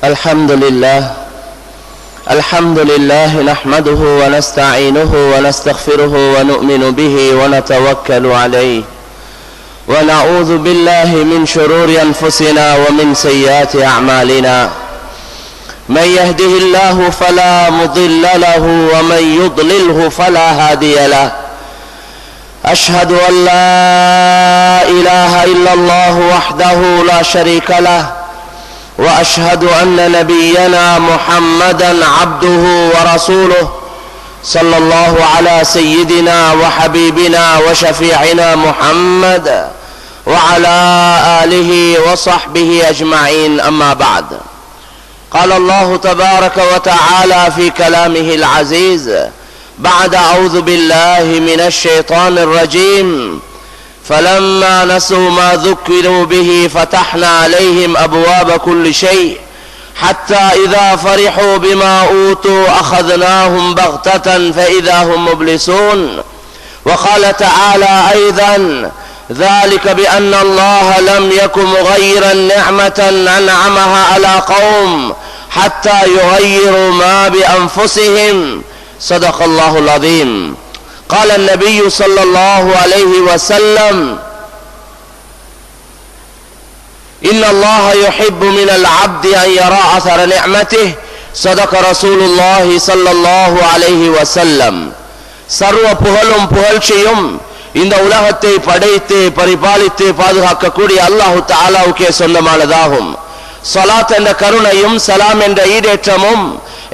الحمد لله نحمده ونستعينه ونستغفره ونؤمن به ونتوكل عليه ونعوذ بالله من شرور أنفسنا ومن سيئات أعمالنا من يهده الله فلا مضل له ومن يضلله فلا هادي له أشهد أن لا إله إلا الله وحده لا شريك له وأشهد أن نبينا محمدا عبده ورسوله صلى الله على سيدنا وحبيبنا وشفيعنا محمد وعلى آله وصحبه أجمعين أما بعد قال الله تبارك وتعالى في كلامه العزيز بعد أعوذ بالله من الشيطان الرجيم فلما نسوا ما ذكروا به فتحنا عليهم أبواب كل شيء حتى إذا فرحوا بما أوتوا أخذناهم بغتة فإذا هم مبلسون وقال تعالى أيضا ذلك بأن الله لم يكن مغيرا نعمة أنعمها على قوم حتى يغيروا ما بأنفسهم صدق الله العظيم قال النبي صلى الله عليه وسلم إن الله يحب من العبد أن يرى أثر نعمته صدق رسول الله صلى الله عليه وسلم சர்வ புகழும் புகழ்ச்சியும் இந்த உலகத்தை படைத்து பரிபாலித்து பாதுகாக்கக்கூடிய அல்லாஹு தஆலாவுக்கே சொந்தமானதாகும். ஸலாத் என்ற கருணையும் சலாம் என்ற ஈடேற்றமும்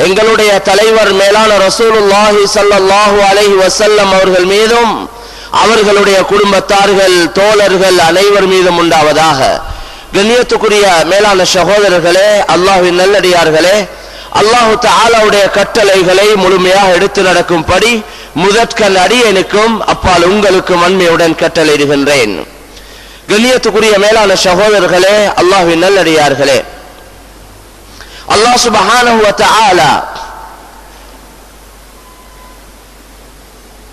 எங்களுடைய தலைவர் மேலான ரசூலுல்லாஹி ஸல்லல்லாஹு அலைஹி வஸல்லம் அவர்கள் மீதும் அவர்களுடைய குடும்பத்தார்கள் தோழர்கள் அனைவர் மீதும் உண்டாவதாக. கண்ணியத்துக்குரிய மேலான சகோதரர்களே, அல்லாஹ்வின் நல்லடியார்களே, அல்லாஹு தஆலாவுடைய கட்டளைகளை முழுமையாக எடுத்து நடக்கும்படி முதற்கண் அடியேனுக்கும் அப்பால் உங்களுக்கும் அன்மையுடன் கட்டளையிடுகின்றேன். கண்ணியத்துக்குரிய மேலான சகோதரர்களே, அல்லாஹ்வின் நல்லடியார்களே, அல்லாஹ் சுப்ஹானஹு வ தஆலா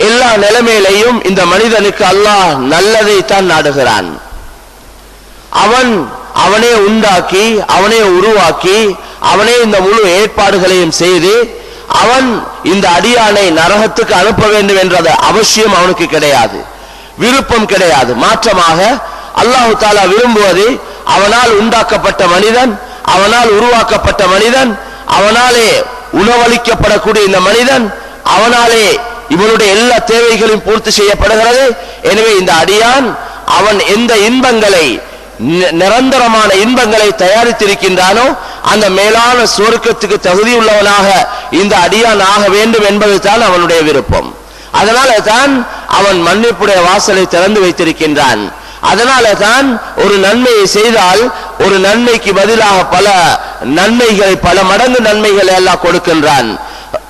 எல்லா நிலைமையிலையும் இந்த மனிதனுக்கு அல்லாஹ் நல்லதை தான் நாடுகிறான். அவனே உண்டாக்கி அவனே உருவாக்கி அவனே இந்த முழு ஏற்பாடுகளையும் செய்து அவன் இந்த அடியானை நரகத்துக்கு அனுப்ப வேண்டும் என்ற அவசியம் அவனுக்கு கிடையாது, விருப்பம் கிடையாது. மாற்றமாக அல்லாஹு தஆலா விரும்புவது அவனால் உண்டாக்கப்பட்ட மனிதன், அவனால் உருவாக்கப்பட்ட மனிதன், அவனாலே உணவளிக்கப்படக்கூடிய இந்த மனிதன், அவனாலே இவனுடைய எல்லா தேவைகளையும் பூர்த்தி செய்யப்படுகிறது. எனவே இந்த அடியான் அவன் எந்த இன்பங்களை நிரந்தரமான இன்பங்களை தயாரித்திருக்கின்றானோ அந்த மேலான சுவர்க்கத்துக்கு தகுதியுள்ளவனாக இந்த அடியான் ஆக வேண்டும் என்பது தான் அவனுடைய விருப்பம். அதனால தான் அவன் மன்னிப்புடைய வாசலை திறந்து வைத்திருக்கின்றான். அதனால தான் ஒரு நன்மையை செய்தால் ஒரு நன்மைக்கு பதிலாக பல நன்மைகளை, பல மடங்கு நன்மைகளை அல்லாஹ் கொடுக்கின்றான்.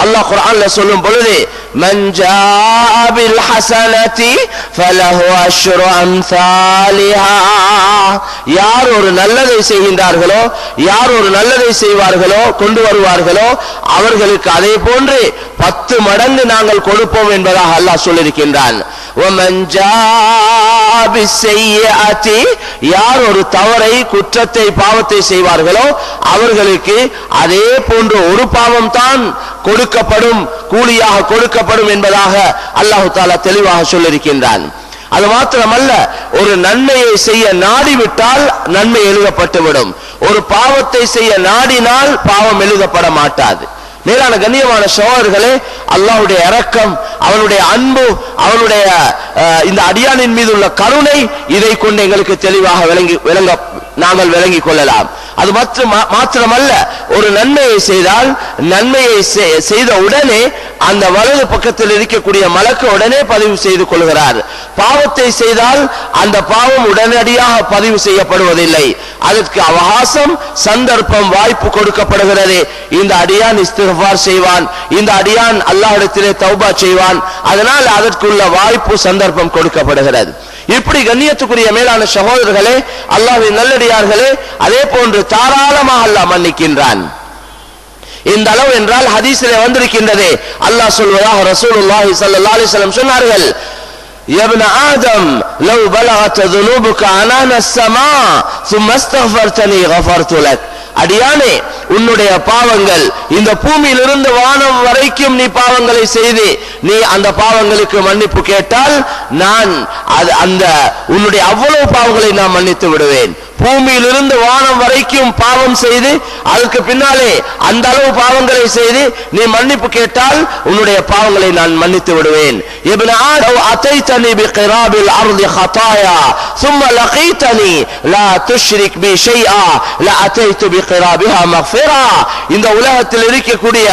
அல்லாஹ் குர்ஆன்ல சொல்லும் பொழுது மன் ஜாஅ பில் ஹஸனதி ஃபலஹு அஷ்ரு அம்சாலிஹா, யார் ஒரு நல்லதை செய்கின்றார்களோ, யார் ஒரு நல்லதை செய்வார்களோ, கொண்டு வருவார்களோ, அவர்களுக்கு அதே போன்று 10 மடங்கு நாங்கள் கொடுப்போம் என்பதாக அல்லாஹ் சொல்லியிருக்கின்றான். ومن جاء بالسيئة, யார் ஒரு தவறை, குற்றத்தை, பாவத்தை செய்வார்களோ அவர்களுக்கு அதே போன்ற ஒரு பாவம் தான் கொடுக்கப்படும், கூலியாக கொடுக்கப்படும் என்பதாக அல்லாஹ் தஆலா தெளிவாக சொல்லியிருக்கின்றான். அது மாத்திரமல்ல, ஒரு நன்மையை செய்ய நாடிவிட்டால் நன்மை எழுதப்பட்டுவிடும், ஒரு பாவத்தை செய்ய நாடினால் பாவம் எழுதப்பட மாட்டாது. மேலான கண்ணியமான சகோதரர்களே, அல்லாஹ்வுடைய இரக்கம், அவனுடைய அன்பு, அவனுடைய இந்த அடியானின் மீது உள்ள கருணை, இதை கொண்டு எங்களுக்கு தெளிவாக நாங்கள் விளங்கிக் கொள்ளலாம். அது மாத்திரமல்ல, ஒரு நன்மையை செய்தால் நன்மையை செய்த உடனே அந்த வலது பக்கத்தில் இருக்கக்கூடிய மலக்கு உடனே பதிவு செய்து கொள்கிறார். பாவத்தை செய்தால் அந்த பாவம் உடனடியாக பதிவு செய்யப்படுவதில்லை, அதற்கு அவகாசம், சந்தர்ப்பம், வாய்ப்பு கொடுக்கப்படுகிறது. இந்த அடியான் இஸ்திக்ஃபார் செய்வான், இந்த அடியான் அல்லாஹ்விடத்திலே தௌபா செய்வான், அதனால் அதற்குள்ள வாய்ப்பு, சந்தர்ப்பம் கொடுக்கப்படுகிறது. இப்படி கண்ணியத்துக்குரிய மேலான சகோதரர்களே, அல்லாஹ்வின் நல்லடியார்களே, அதே போன்று தாராளமாக அல்லாஹ் மன்னிக்கின்றான். இந்த அளவு என்றால் ஹதீஸிலே வந்திருக்கின்றது. அல்லாஹ் சொல்வதாக ரசூலுல்லாஹி ஸல்லல்லாஹு அலைஹி வஸல்லம் சொன்னார்கள், يا ابن آدم لو بلغت ذنوبك عنان السماء ثم استغفرتني غفرت لك. அடியானே, உன்னுடைய பாவங்கள் இந்த பூமியிலிருந்து வானம் வரைக்கும் நீ பாவங்களை செய்து நீ அந்த பாவங்களுக்கு மன்னிப்பு கேட்டால் நான் அந்த உன்னுடைய அவ்வளவு பாவங்களை நான் மன்னித்து விடுவேன். பூமியிலிருந்து வானம் வரைக்கும் பாவம் செய்து அதுக்கு பின்னாலே அந்த அளவு பாவங்களை செய்து நீ மன்னிப்பு கேட்டால் உன்னுடைய பாவங்களை நான் மன்னித்து விடுவேன். இப்னு ஆதம் அதைதனி பிகிராபில் அர்தி ஹதாயா ثم لقيتني لا تشرك بي شيئا لاتيت بقرابها مغفرا. இந்த உலகத்தில் இருக்கக்கூடிய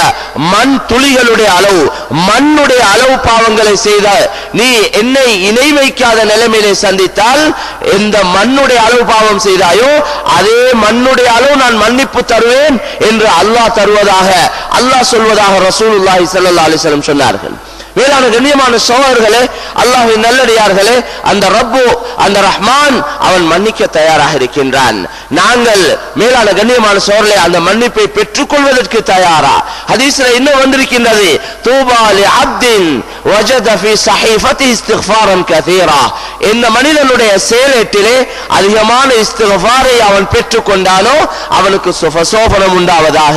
மண் துளிகளுடைய அளவு மண்ணுடைய அளவு பாவங்களை செய்த நீ என்னை இணை வைக்காத நிலைமையிலே சந்தித்தால் இந்த மண்ணுடைய அளவு பாவம் செய்தாயோ அதே மண்ணுடைய அளவு நான் மன்னிப்பு தருவேன் என்று அல்லாஹ் தருவதாக அல்லாஹ் சொல்வதாக ரசூலுல்லாஹி ஸல்லல்லாஹு அலைஹி வஸல்லம் சொன்னார்கள். வேளாண் கண்ணியமான சகோதரர்களே, அல்லாஹ்வின் நல்லடியார்களே, அந்த ரப்பு அந்த ரஹ்மான் அவன் மன்னிக்க தயாராக இருக்கின்றான். நாங்கள் மேலான கண்ணியமான சகோதரர்களே அந்த மன்னிப்பை பெற்றுக்கொள்வதற்கு தயாரா? ஹதீஸ்ல இன்னும் வந்திருக்கின்றது, தூபா லி அப்தின் வஜத ஃபீ ஸஹீஃபத்திஹி இஸ்திக்ஃபாரன் கதீரா. இந்த மனிதனுடைய செயலேட்டிலே அதிகமான இஸ்திக்ஃபாரை அவன் பெற்றுக்கொண்டானோ அவனுக்கு சுபசோபனம் உண்டாவதாக,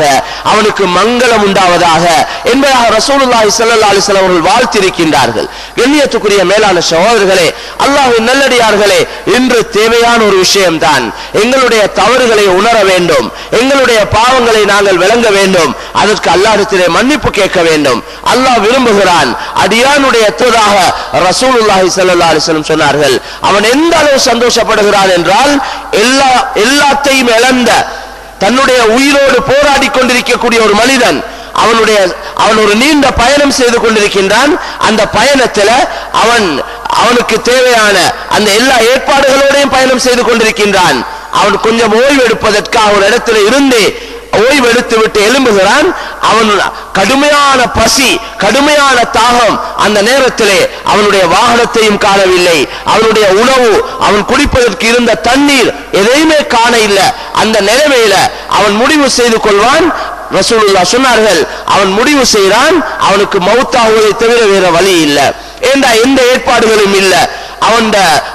அவனுக்கு மங்களம் உண்டாவதாக என்பதாக ரசூலுல்லாஹி ஸல்லல்லாஹு அலைஹி வஸல்லம் அவர்கள் வாழ்த்திருக்கின்றார்கள். கண்ணியத்துக்குரிய மேலான சகோதரர்களே, அல்லாஹ்வின் நல்லடியார்களே, இன்று தேவையான ஒரு விஷயம்தான் எங்களுடைய தவறுகளை உணர வேண்டும், எங்களுடைய பாவங்களை நாங்கள் விளங்க வேண்டும், அதற்கு அல்லாஹ்விடத்திலே மன்னிப்பு கேட்க வேண்டும். அல்லாஹ் விரும்புகிறான். அடியானுடைய தூதாக ரசூலுல்லாஹி ஸல்லல்லாஹு அலைஹி வஸல்லம் சொன்னார்கள், அவன் எந்த அளவு சந்தோஷப்படுகிறான் என்றால் எல்லாத்தையும் இழந்த தன்னுடைய உயிரோடு போராடி கொண்டிருக்கக்கூடிய ஒரு மனிதன் அவன் ஒரு நீண்ட பயணம் செய்து கொண்டிருக்கின்றான். அந்த பயணத்தில் அவனுக்கு தேவையான அந்த எல்லா ஏற்பாடுகளோடையும் பயணம் செய்து கொண்டிருக்கின்றான். அவன் கொஞ்சம் ஓய்வு எடுப்பதற்காக ஒரு இடத்துல இருந்து ஓய்வு எடுத்து விட்டு எழும்புகிறான். அவன் கடுமையான பசி, கடுமையான தாகம். அந்த நேரத்திலே அவனுடைய வாகனத்தையும் காணவில்லை, அவனுடைய உணவு, அவன் குடிப்பதற்கு இருந்த தண்ணீர் எதையுமே காண இல்லை. அந்த நிலைமையில அவன் முடிவு செய்து கொள்வான். ரசூலுல்லாஹ் சொன்னார்கள், அவன் முடிவு செய்கிறான், அவனுக்கு மௌத்தாகுவதை தவிர வேற வழி இல்லை. ஏண்டா எந்த ஏற்பாடுகளும் இல்லை, அவன்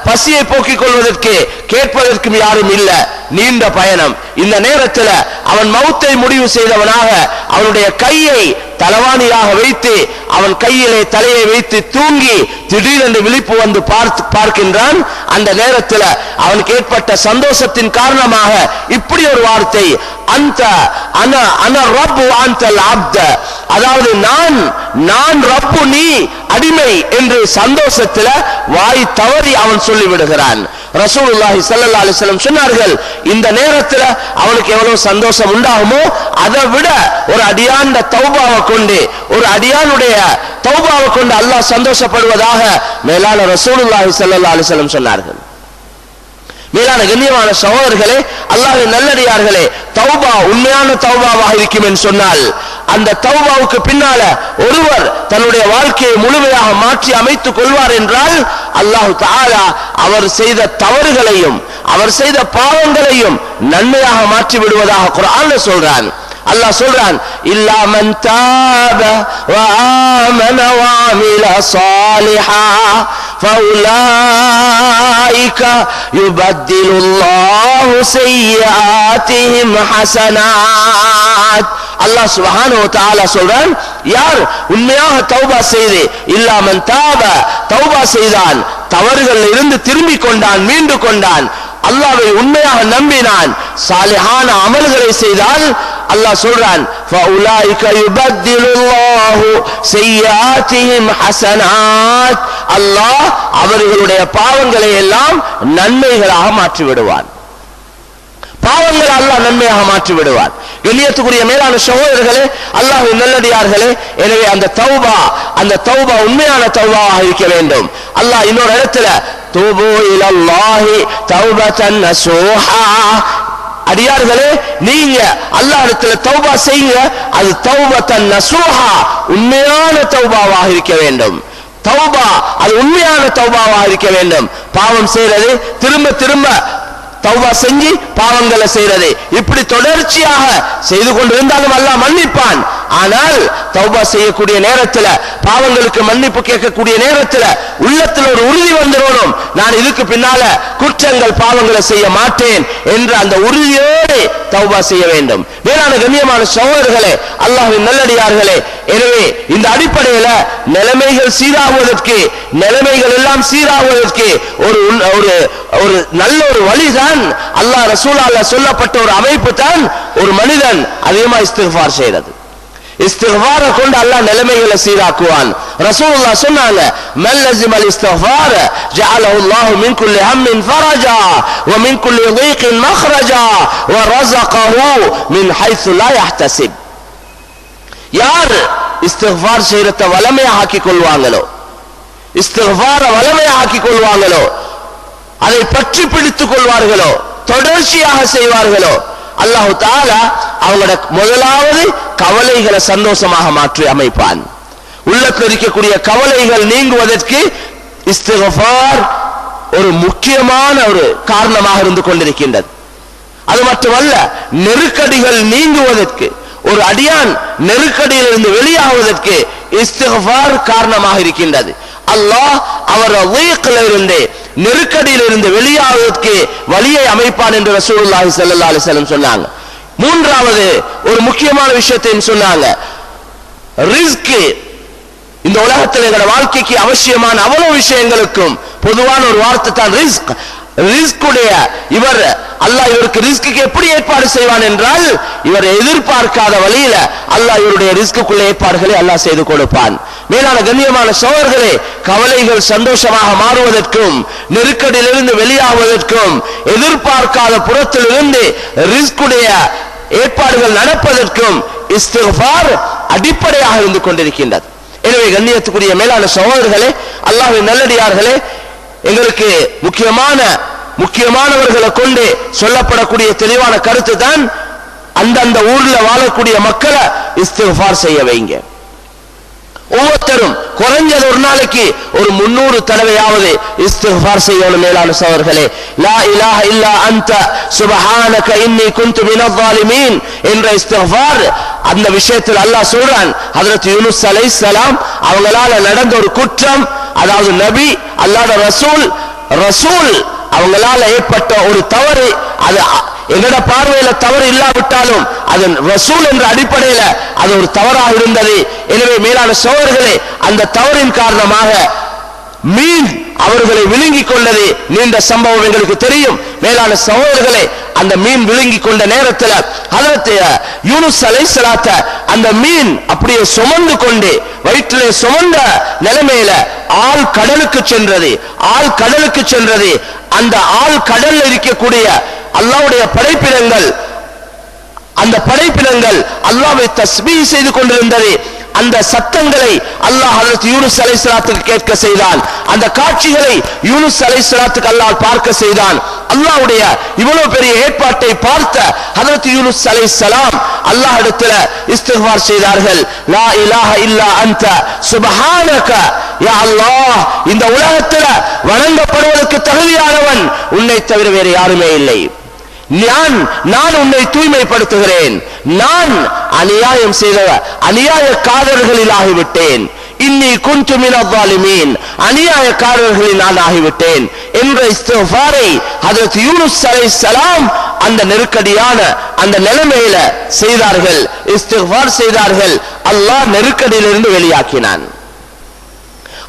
பசியை போக்கிக் கொள்வதற்கு கேட்பதற்கும் யாரும் இல்லை, நீண்ட பயணம். இந்த நேரத்தில் அவன் மௌத்தை முடிவு செய்தவனாக அவனுடைய கையை தலவாணியாக வைத்து அவன் கையிலே தலையை வைத்து தூங்கி திடீரென்று விழிப்பு வந்து பார்க்கின்றான். அந்த நேரத்தில் அவனுக்கு ஏற்பட்ட சந்தோஷத்தின் காரணமாக இப்படி ஒரு வார்த்தை, அந்த அன ரப்பு அன்தல் அப்த, அதாவது நான் ரப்பு நீ அடிமை என்று சந்தோஷத்தில் வாய் தவறி அவன் சொல்லிவிடுகிறான். ரசூலுல்லாஹி ஸல்லல்லாஹு அலைஹி வஸல்லம் சொன்னார்கள், இந்த நேரத்தில் அவனுக்கு எவ்வளவு சந்தோஷம் உண்டாகுமோ அதை விட ஒரு அடியாண்ட தௌபாவை கொண்டு, ஒரு அடியானுடைய தௌபாவை கொண்டு அல்லாஹ் சந்தோஷப்படுவதாக மேலான ரசூலுல்லாஹி ஸல்லல்லாஹு அலைஹி வஸல்லம் சொன்னார்கள். மேலான கண்ணியமான சகோதரர்களே, அல்லாஹ்வின் நல்லடியார்களே, தௌபா உண்மையான தௌபாவாக இருக்கும் என்று சொன்னால் அந்த தௌபாவுக்கு பின்னால ஒருவர் தன்னுடைய வாழ்க்கையை முழுமையாக மாற்றி அமைத்துக் கொள்வார் என்றால் அல்லாஹ் தஆலா அவர் செய்த தவறுகளையும் அவர் செய்த பாவங்களையும் நன்மையாக மாற்றி விடுவதாக குர்ஆன்ல சொல்றான். அல்லாஹ் சொல்றான், இல்லா மன் தாப வ ஆமன வ அமில ஸாலிஹா ஃபௌலாயிக யுபத்திலுல்லாஹு ஸய்யிஆத்திஹிம் ஹஸனாத். அல்லாஹ் சுப்ஹானஹு வ தஆலா சொல்றான், யார் உண்மையாக தௌபா செய்து இல்லா மன் தாப தௌபா செய்தான், தவறுகளில் இருந்து திரும்பிக் கொண்டான், மீண்டு கொண்டான், அல்லாஹ்வை உண்மையாக நம்பினான், சாலிஹான அமல்களை செய்தால் அல்லாஹ் சொல்றான், ஃபௌலாயிக யுபத்திலுல்லாஹு ஸய்யிஆத்திஹிம் ஹஸனாத், அல்லாஹ் அவர்களுடைய பாவங்களை எல்லாம் நன்மைகளாக மாற்றி விடுவான். பாவங்களை அல்லாஹ் நன்மையாக மாற்றி விடுவான். கண்ணியத்துக்குரிய மேலான சகோதரர்களே, அல்லாஹ்வின் நல்லடியார்களே, எனவே அந்த தௌபா உண்மையான தௌபாவாக இருக்க வேண்டும். அல்லாஹ் இன்னொரு இடத்துல தூபு இலல்லாஹி தௌபத்தன் நஸூஹா, அடியார்களே நீங்க அல்லாஹ்விடத்துல தௌபா செய்யுங்க, அது தௌபத்தன் நஸூஹா உண்மையான தௌபாவாக இருக்க வேண்டும். தௌபா அது உண்மையான தௌபாவாக இருக்க வேண்டும். பாவம் செய்யறது, திரும்ப திரும்ப தௌபா செஞ்சு பாவங்களை செய்யறது, இப்படி தொடர்ச்சியாக செய்து கொண்டிருந்தாலும் அல்லாஹ் மன்னிப்பான். ஆனால் தௌபா செய்யக்கூடிய நேரத்தில், பாவங்களுக்கு மன்னிப்பு கேட்கக்கூடிய நேரத்தில் உள்ளத்தில் ஒரு உறுதி வந்துடணும், நான் இதுக்கு பின்னால குற்றங்கள் பாவங்களை செய்ய மாட்டேன் என்ற அந்த உறுதியோடு தௌபா செய்ய வேண்டும். மேலான கண்ணியமான சகோதரர்களே, அல்லாஹ்வின் நல்லடியார்களே, எனவே இந்த அடிப்படையில் நிலைமைகள் சீராகுவதற்கு, நிலைமைகள் எல்லாம் சீராகுவதற்கு ஒரு நல்ல ஒரு வழிதான் அல்லாஹ் ரசூலால சொல்லப்பட்ட ஒரு அமைப்பு தான் ஒரு மனிதன் அதிகமா இஸ்திக்ஃபார் செய்யறது. இஸ்திக்ஃபார கொண்டு அல்லாஹ் நிலைமைகளை சீராக்குவான். ரசூலுல்லாஹ் சொன்னாங்க, மன் லஸிமல் இஸ்திக்ஃபார ஜஅலஹு அல்லாஹு மின் குல்லி ஹம்மின் ஃபரஜா வ மின் குல்லி ضيقின் மக்ரஜா வ ரஸகஹு மின் ஹைஸு லா யஹ்தஸிப். யார் இஸ்திக்ஃபார் செய்யறத வளமையா ஆக்கிக் கொள்வாங்களோ, இஸ்திக்ஃபார வளமையா ஆக்கிக் கொள்வாங்களோ, அதை பற்றி பிடித்துக் கொள்வார்களோ, தொடர்ச்சியாக செய்வார்களோ, அல்லாஹ் தஆலா அவங்களோட முதலாவது கவலைகளை சந்தோஷமாக மாற்றி அமைப்பான். உள்ளத்தில் இருக்கக்கூடிய கவலைகள் நீங்குவதற்கு இஸ்திக்ஃபார் ஒரு முக்கியமான ஒரு காரணமாக இருந்து கொண்டிருக்கின்றது. அது மட்டுமல்ல, நெருக்கடிகள் நீங்குவதற்கு, ஒரு அடியான் நெருக்கடியிலிருந்து வெளியாகுவதற்கு இஸ்திக்ஃபார் காரணமாக இருக்கின்றது. அல்லாஹ் அவர் இருந்து நெருக்கடியிலிருந்து வெளியாவதற்கு வழியை அமைப்பான் என்று ரசூலுல்லாஹி ஸல்லல்லாஹு அலைஹி வஸல்லம் சொன்னாங்க. மூன்றாவது ஒரு முக்கியமான விஷயத்தை சொன்னாங்க, ரிஸ்க். இந்த உலகத்தில் எங்களோட வாழ்க்கைக்கு அவசியமான அவ்வளவு விஷயங்களுக்கும் பொதுவான ஒரு வார்த்தை தான் ரிஸ்க். ரிஸ்குடைய இவர் அல்லாஹ் இவருக்கு ரிஸ்க்கு எப்படி ஏற்பாடு செய்வான் என்றால், இவர் எதிர்பார்க்காத வழியில அல்லாஹ் இவருடைய ரிஸ்க்குள்ள ஏற்பாடுகளை அல்லாஹ் செய்து கொடுப்பான். மேலான கண்ணியமான சகோதரர்களே, கவலைகள் சந்தோஷமாக மாறுவதற்கும், நெருக்கடியிலிருந்து வெளியாகுவதற்கும், எதிர்பார்க்காத புறத்திலிருந்து ரிஸ்குடைய ஏற்பாடுகள் நடப்பதற்கும் இஸ்திக்ஃபார் அடிப்படையாக இருந்து கொண்டிருக்கின்றது. எனவே கண்ணியத்துக்குரிய மேலான சகோதரர்களே, அல்லாஹ்வின் நல்லடியார்களே, எங்களுக்கு முக்கியமானவர்களை கொண்டு சொல்லப்படக்கூடிய தெளிவான கருத்து தான், அந்தந்த ஊர்ல வாழக்கூடிய மக்களை இஸ்திக்ஃபார் செய்ய வைங்க. ஒவ்வொருத்தரும் குறைஞ்சது ஒரு நாளைக்கு ஒரு 300 தடவையாவது இஸ்திக்ஃபார் செய்யணும். மேலான சகோதரர்களே, லா இலாஹ இல்லா அன்த சுப்ஹானக இன்னி குன்து மினல் ஸாலிமீன் என்ற இஸ்திக்ஃபார், அந்த விஷயத்தில் அல்லாஹ் சொல்றான், ஹஜ்ரத் யூனுஸ் அலைஹிஸ்ஸலாம் அவங்களால நடந்த ஒரு குற்றம், அதாவது நபி அல்லாஹ்வுடைய ரசூல் அவங்களால ஏற்பட்ட ஒரு தவறு, அது எங்கட பார்வையில தவறு இல்லாவிட்டாலும் அது ரசூல் என்ற அடிப்படையில அது ஒரு தவறாக இருந்தது. எனவே மேலான சகோதரர்களே, அந்த தவறின் காரணமாக மீன் அவர்களை விழுங்கிக் கொண்டது. நீண்ட சம்பவம் எங்களுக்கு தெரியும். மேலான சகோதரர்களே, அந்த மீன் விழுங்கி கொண்ட நேரத்தில் ஹஜ்ரத் யூனுஸ் அலைஹிஸ்ஸலாத்த அந்த மீன் அப்படியே சுமந்து கொண்டு வயிற்றிலே சுமந்த நிலைமையில ஆள் கடலுக்கு சென்றது. அந்த ஆள் கடல்ல இருக்கக்கூடிய அல்லாஹ்வுடைய படைப்பினங்கள், அந்த படைப்பினங்கள் அல்லாஹ்வை தஸ்பீஹ் செய்து கொண்டிருந்தது. அந்த சத்தங்களை அல்லாஹ் ஹஜ்ரத் யூனுஸ் அலைஹிஸ்ஸலாத்துக்கு கேட்க செய்தான். அந்த காட்சிகளை யூனுஸ் அலைஹிஸ்ஸலாத்துக்கு அல்லாஹ் பார்க்க செய்தான். அல்லாஹ்வுடைய இவ்வளவு பெரிய ஏற்பாட்டை பார்த்த ஹஜ்ரத் யூனுஸ் அலைஹிஸ்ஸலாம் அல்லாஹ் இடத்துல இஸ்திக்ஃபார் செய்தார்கள். லா இலாஹ இல்லா அன்த சுப்ஹானக, யா அல்லாஹ், இந்த உலகத்தில் வணங்கப்படுவதற்கு தகுதியானவன் உன்னை தவிர வேறு யாருமே இல்லை. நான் உன்னை தூய்மைப்படுத்துகிறேன். நான் அநியாயம் செய்த அநியாயக்காரர்களில் ஆகிவிட்டேன். இன்னி குன்து மினல் ஸாலிமீன், அநியாயக்காரர்களில் நான் ஆகிவிட்டேன் என்ற இஸ்திக்ஃபாரை ஹஜ்ரத் யூனுஸ் அலைஹிஸ்ஸலாம் அந்த நெருக்கடியான அந்த நிலைமையில செய்தார்கள், இஸ்திக்ஃபார் செய்தார்கள். அல்லாஹ் நெருக்கடியிலிருந்து வெளியாக்கினான்.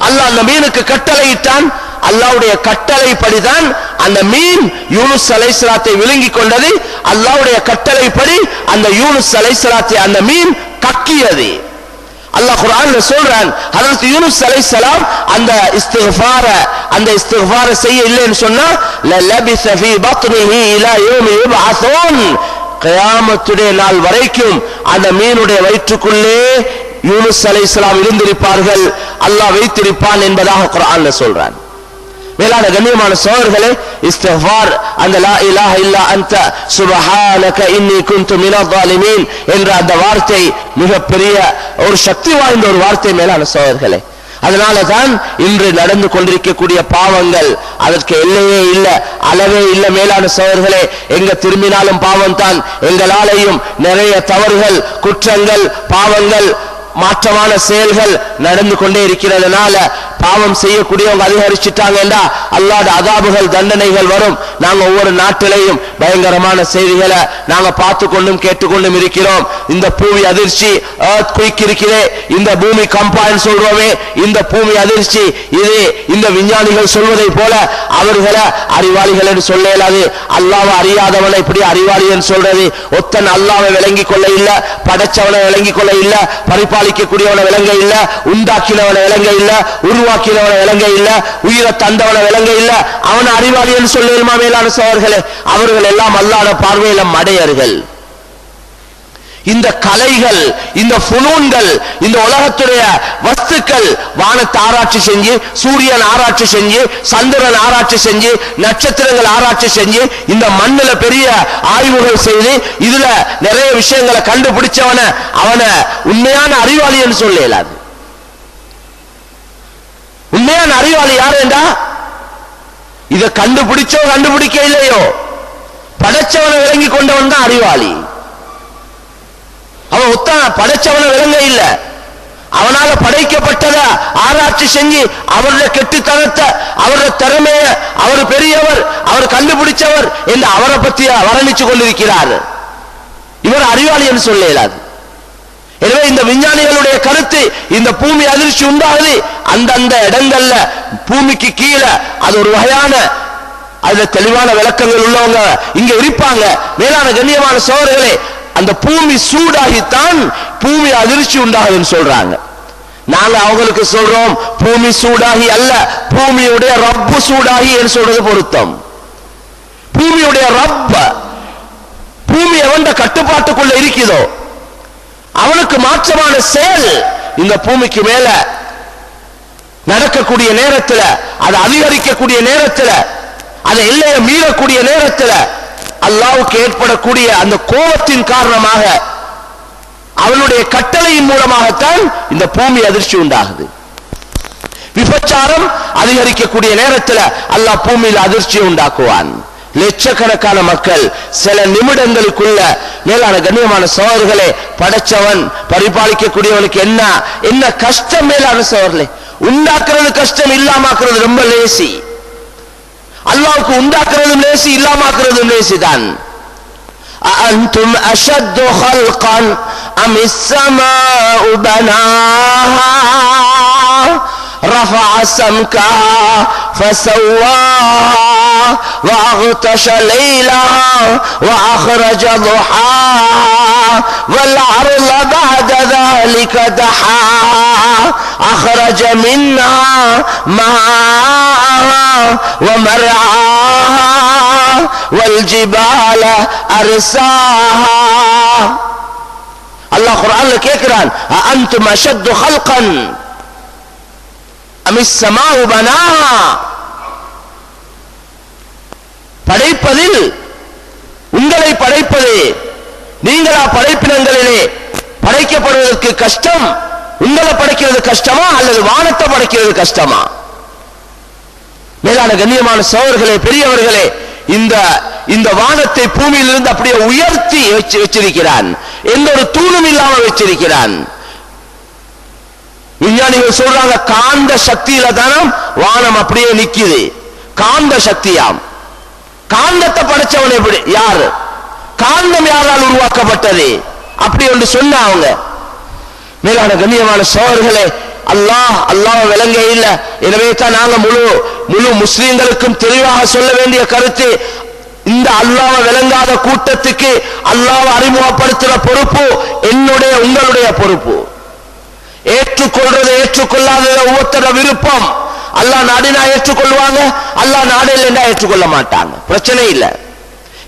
அல்லாஹ் அந்த மீனுக்கு கட்டளையிட்டான். அல்லாஹ்வுடைய கட்டளைப்படிதான் அந்த மீன் யூனுஸ் அலைஹிஸ்ஸலாத்தை விழுங்கி கொண்டது. அல்லாஹ்வுடைய கட்டளைப்படி அந்த யூனுஸ் அலைஹிஸ்ஸலாத்தை அந்த மீன் கக்கியது. அல்லாஹ் குர்ஆன்ல சொல்றான், ஹஜ்ரத் யூனுஸ் அலைஹிஸ்ஸலாம் அந்த இஸ்திக்ஃபார செய்ய இல்லைன்னு சொன்னா லலபிஸ ஃபீ பத்னிஹி இலா யௌமி யுபஅஸூன், கியாமத்துடைய நாள் வரைக்கும் அந்த மீனுடைய வயிற்றுக்குள்ளே யூனுஸ் அலைஹிஸ்ஸலாம் இருந்திருப்பார்கள், அல்லாஹ் வைத்திருப்பான் என்பதாக குர்ஆன்ல சொல்றான். மேலான கண்ணியமான சகோதரர்களே, இஸ்திக்ஃபார், அந்த லா இலாஹ இல்லா அன்த சுப்ஹானக இன்னி குன்து மினல் ஸாலிமீன் என்ற அந்த வார்த்தை மிகப்பெரிய ஒரு சக்தி வாய்ந்த ஒரு வார்த்தை. மேலான சகோதரர்களே, அதனாலதான் இன்று நடந்து கொண்டிருக்கக்கூடிய பாவங்கள் அதற்கு எல்லையே இல்லை, அளவே இல்லை. மேலான சகோதரர்களே, எங்க திரும்பினாலும் பாவம் தான். எங்களாலேயும் நிறைய தவறுகள், குற்றங்கள், பாவங்கள், மாற்றமான செயல்கள் நடந்து கொண்டே இருக்கிறதுனால பாவம் செய்யக்கூடியவங்க அதிகரிச்சுட்டாங்கன்னா அல்லாஹ்வுடைய அதாபுகள், தண்டனைகள் வரும். நாங்க ஒவ்வொரு நாட்டிலையும் பயங்கரமான செய்திகளை நாங்க பார்த்து கொண்டும் கேட்டுக்கொண்டும் இருக்கிறோம். இந்த பூமி அதிர்ச்சி, எர்த் குயிக் இருக்கிறே, இந்த பூமி கம்பான்னு சொல்றோமே, இந்த பூமி அதிர்ச்சி, இது இந்த விஞ்ஞானிகள் சொல்வதை போல அவர்களை அறிவாளிகள் என்று சொல்ல இயலாது. அல்லாஹ்வை அறியாதவனை இப்படி அறிவாளி என்று சொல்றது. ஒத்தன் அல்லாஹ்வை விளங்கிக் கொள்ள இல்ல, படைச்சவனை விளங்கிக் கொள்ள இல்ல, பரிபாலிக்கக்கூடியவனை விளங்க இல்ல, உண்டாக்கினவனை விளங்க இல்ல, உருவாக்கினவனை விளங்க இல்ல, உயிரை தந்தவனை விளங்க இல்ல, அவன் அறிவாளி என்று சொல்லுமா? மேலான சகோதரர்களே, அவர்கள் எல்லாம் அல்லாஹ்வுடைய பார்வையில மடையர்கள். இந்த கலைகள், இந்த ஃபுனூன்கள், இந்த உலகத்துடைய வஸ்துக்கள், வானத்தை ஆராய்ச்சி செஞ்சு, சூரியன் ஆராய்ச்சி செஞ்சு, சந்திரன் ஆராய்ச்சி செஞ்சு, நட்சத்திரங்கள் ஆராய்ச்சி செஞ்சு, இந்த மண்ணுல பெரிய ஆய்வுகள் செய்து இதுல நிறைய விஷயங்களை கண்டுபிடிச்சவன அவனை உண்மையான அறிவாளி என்று சொல்ல இயலாது. உண்மையான அறிவாளி யாரு என்றா, இதை கண்டுபிடிச்சோ கண்டுபிடிக்க இல்லையோ படைச்சவனை விளங்கி கொண்டவன் தான் அறிவாளி. அவன் படைச்சவனை விளங்க இல்ல, அவனால படைக்கப்பட்டத ஆராய்ச்சி செஞ்சு அவருடைய கெட்டுத்தனத்தை, அவருடைய திறமைய, அவர் பெரியவர், அவர் கண்டுபிடிச்சவர் என்று அவரை பற்றி வர்ணிச்சு கொண்டிருக்கிறார். இவர் அறிவாளி என்று சொல்ல இயலாது. எனவே இந்த விஞ்ஞானிகளுடைய கருத்து, இந்த பூமி அதிர்ச்சி உண்டாகுது, அந்தந்த இடங்கள்ல பூமிக்கு கீழே அது ஒரு வகையான, அதுல தெளிவான விளக்கங்கள் உள்ளவங்க இங்க இருப்பாங்க. மேலான கண்ணியமான சோழர்களே, அந்த பூமி சூடாகித்தான் பூமி அதிர்ச்சி உண்டாகுதுன்னு சொல்றாங்க. நாங்க அவங்களுக்கு சொல்றோம் பூமி சூடாகி அல்ல, பூமியுடைய ரப்பு சூடாகி என்று சொல்றது பொருத்தம். பூமியுடைய ரப்ப, பூமி எவன் கட்டுப்பாட்டுக்குள்ள இருக்குதோ அவனுக்கு மாற்றமான செயல் இந்த பூமிக்கு மேல நடக்கக்கூடிய நேரத்தில், அதை அதிகரிக்கக்கூடிய நேரத்தில், அதை எல்லையை மீறக்கூடிய நேரத்தில் அல்லாஹ்வுக்கு ஏற்படக்கூடிய அந்த கோபத்தின் காரணமாக, அவனுடைய கட்டளையின் மூலமாகத்தான் இந்த பூமி அதிர்ச்சி உண்டாகுது. விபச்சாரம் அதிகரிக்கக்கூடிய நேரத்தில் அல்லாஹ் பூமியில் அதிர்ச்சியை உண்டாக்குவான். லட்சக்கணக்கான மக்கள் சில நிமிடங்களுக்குள்ள, மேலான கண்ணியமான சகோதரர்களே, படைச்சவன் பரிபாலிக்கக்கூடியவனுக்கு என்ன என்ன கஷ்டம். மேலான சகோதரர்களே, உண்டாக்குறது கஷ்டம், இல்லாமக்கிறது ரொம்ப லேசி. அல்லாஹ்வுக்கு உண்டாக்குறதும் லேசி, இல்லாமக்கிறதும் லேசி தான். அன்தும் அஷத்து ஹல்கன் அம் இஸ்ஸமாஉ பனாஹா رفع سمكها فسواها وأغطش ليلها وأخرج ضحاها والأرض بعد ذلك دحاها أخرج منها ماءها ومرعاها والجبال أرساها. الله قرآن கேட்கிறான், أأنتم أشد خلقا أم السماء بناها. படைப்பதில், உங்களை படைப்பது, நீங்களா படைப்பினங்களிலே படைக்கப்படுவதற்கு கஷ்டம், உங்களை படைக்கிறது கஷ்டமா அல்லது வானத்தை படைக்கிறது கஷ்டமா? மேலான கண்ணியமான சகோதரர்களே, பெரியவர்களே, இந்த வானத்தை பூமியிலிருந்து அப்படியே உயர்த்தி வச்சிருக்கிறான், எந்த ஒரு தூணும் இல்லாம வச்சிருக்கிறான். விஞ்ஞானிகள் சொல்றாங்க காந்த சக்தியில தானம் வானம் அப்படியே நிக்குது. காந்த சக்தியாம். காந்தத்தை படைச்சவன் எப்படி, யாரு? காந்தம் யாரால் உருவாக்கப்பட்டது? அப்படி ஒன்று சொன்ன அவங்க. மேலான கண்ணியமான சகோதரர்களே, அல்லாஹ் விளங்க இல்ல. எனவே தான் நாங்க முழு முஸ்லிம்களுக்கும் தெளிவாக சொல்ல வேண்டிய கருத்து, இந்த அல்லாஹ் விளங்காத கூட்டத்துக்கு அல்லாஹ் அறிமுகப்படுத்துற பொறுப்பு என்னுடைய, உங்களுடைய பொறுப்பு. ஏற்றுக்கொள்றது ஏற்றுக்கொள்ளாத ஒவ்வொருத்தர விருப்பம். அல்லாஹ் நாடினா ஏற்றுக்கொள்வாங்க, அல்லாஹ் நாடினா ஏற்றுக்கொள்ள மாட்டாங்க. பிரச்சனை இல்லை.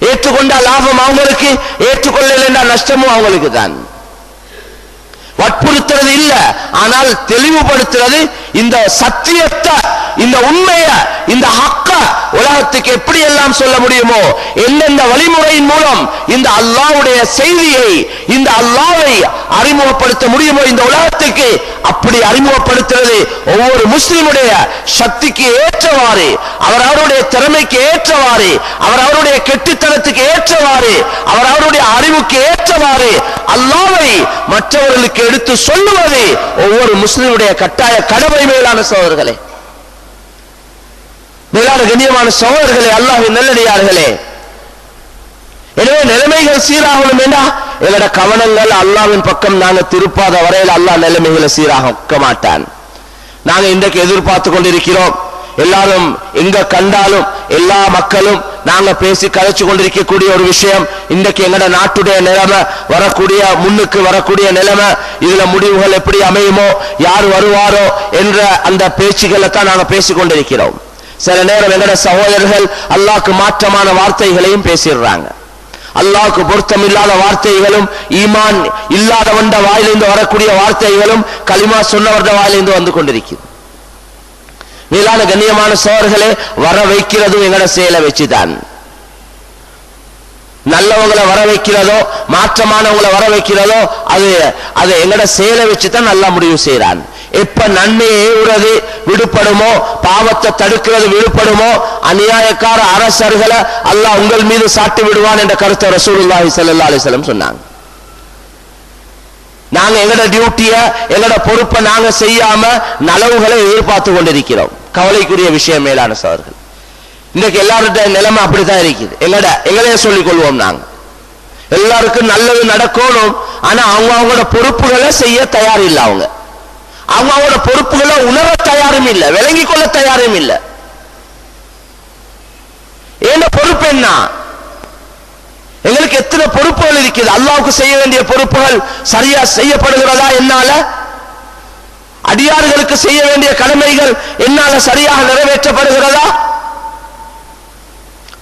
ஏற்றுக்கொண்டா லாபம் அவங்களுக்கு, ஏற்றுக்கொள்ளலைன்னா நஷ்டமும் அவங்களுக்கு தான். வற்புறுத்துறது இல்ல, ஆனால் தெளிவுபடுத்துறது இந்த சத்தியத்தை, இந்த உண்மையை, இந்த ஹக்க உலகத்துக்கு எப்படி எல்லாம் சொல்ல முடியுமோ, எந்தெந்த வழிமுறையின் மூலம் இந்த அல்லாஹ்வுடைய செய்தியை, இந்த அல்லாஹ்வை அறிமுகப்படுத்த முடியுமோ இந்த உலகத்துக்கு, அப்படி அறிமுகப்படுத்துறது ஒவ்வொரு முஸ்லிமுடைய சக்திக்கு ஏற்றவாறு, அவருடைய திறமைக்கு ஏற்றவாறு, அவருடைய கெட்டித்தனத்துக்கு ஏற்றவாறு, அவருடைய அறிவுக்கு ஏற்றவாறு அல்லாஹ்வை மற்றவர்களுக்கு எடுத்து சொல்லுவது ஒவ்வொரு முஸ்லிமுடைய கட்டாய கடமை. மேலான சகோதரர்களே, மேலான கண்ணியமான சகோதரர்களே, அல்லாஹ்வின் நல்லடியார்களே, எனவே நிலைமைகள் சீராகணும் என்றா எங்களோட கவனங்கள் அல்லாஹ்வின் பக்கம் நாங்க திருப்பாத வரையில் அல்லாஹ் நிலைமைகளை சீராக மாட்டான். நாங்க இன்றைக்கு எதிர்பார்த்து கொண்டிருக்கிறோம், எல்லாரும் எங்க கண்டாலும் எல்லா மக்களும் நாங்க பேசி கதைச்சு கொண்டிருக்கக்கூடிய ஒரு விஷயம், இன்றைக்கு எங்கட நாட்டுடைய நிலைமை, வரக்கூடிய முன்னுக்கு வரக்கூடிய நிலைமை, இதுல முடிவுகள் எப்படி அமையுமோ, யார் வருவாரோ என்ற அந்த பேச்சுக்களை தான் நாங்க பேசிக் கொண்டிருக்கிறோம். சில நேரம் எங்கட சகோதரர்கள் அல்லாஹ்க்கு மாற்றமான வார்த்தைகளையும் பேசிடுறாங்க. அல்லாஹ்க்கு பொருத்தம் இல்லாத வார்த்தைகளும், ஈமான் இல்லாதவண்ட வாயிலிருந்து வரக்கூடிய வார்த்தைகளும் கலிமா சொன்னவர்த வாயிலிருந்து வந்து கொண்டிருக்கிறது. மேலான கண்ணியமான சகோதரர்களே, வர வைக்கிறதும் எங்கட செயலை வச்சுதான். நல்லவங்களை வர வைக்கிறதோ மாற்றமானவங்களை வர வைக்கிறதோ அது எங்கட செயலை வச்சுதான் நல்லா முடிவு செய்யறான். எப்ப நன்மையை ஏவுறது விடுபடுமோ, பாவத்தை தடுக்கிறது விடுபடுமோ, அநியாயக்கார அரசர்களை அல்லாஹ் உங்கள் மீது சாட்டி விடுவான் என்ற கருத்தை ரசூலுல்லாஹி ஸல்லல்லாஹு அலைஹி வஸல்லம் சொன்னாங்க. நாங்க எங்கட டியூட்டிய, எங்கட பொறுப்பை நாங்க செய்யாம நலவுகளை எதிர்பார்த்து கொண்டிருக்கிறோம். கவலைக்குரிய விஷயம் மேலான சகோதரர்கள். இன்றைக்கு எல்லாருடைய நிலைமை அப்படித்தான் இருக்குது. எங்களையே சொல்லிக் கொள்வோம், நாங்க எல்லாருக்கும் நல்லது நடக்கணும், ஆனா அவங்களோட பொறுப்புகளை செய்ய தயார் இல்லை. அவங்களோட பொறுப்புகளை உணர தயாரும் இல்லை, விளங்கிக் கொள்ள தயாரும் இல்லை. என்ன பொறுப்பு என்ன? எங்களுக்கு எத்தனை பொறுப்புகள் இருக்குது? அல்லாஹ்வுக்கு செய்ய வேண்டிய பொறுப்புகள் சரியா செய்யப்படுகிறதா? என்னால அடியார்களுக்கு செய்ய வேண்டிய கடமைகள் என்னால சரியாக நிறைவேற்றப்படுகிறதா?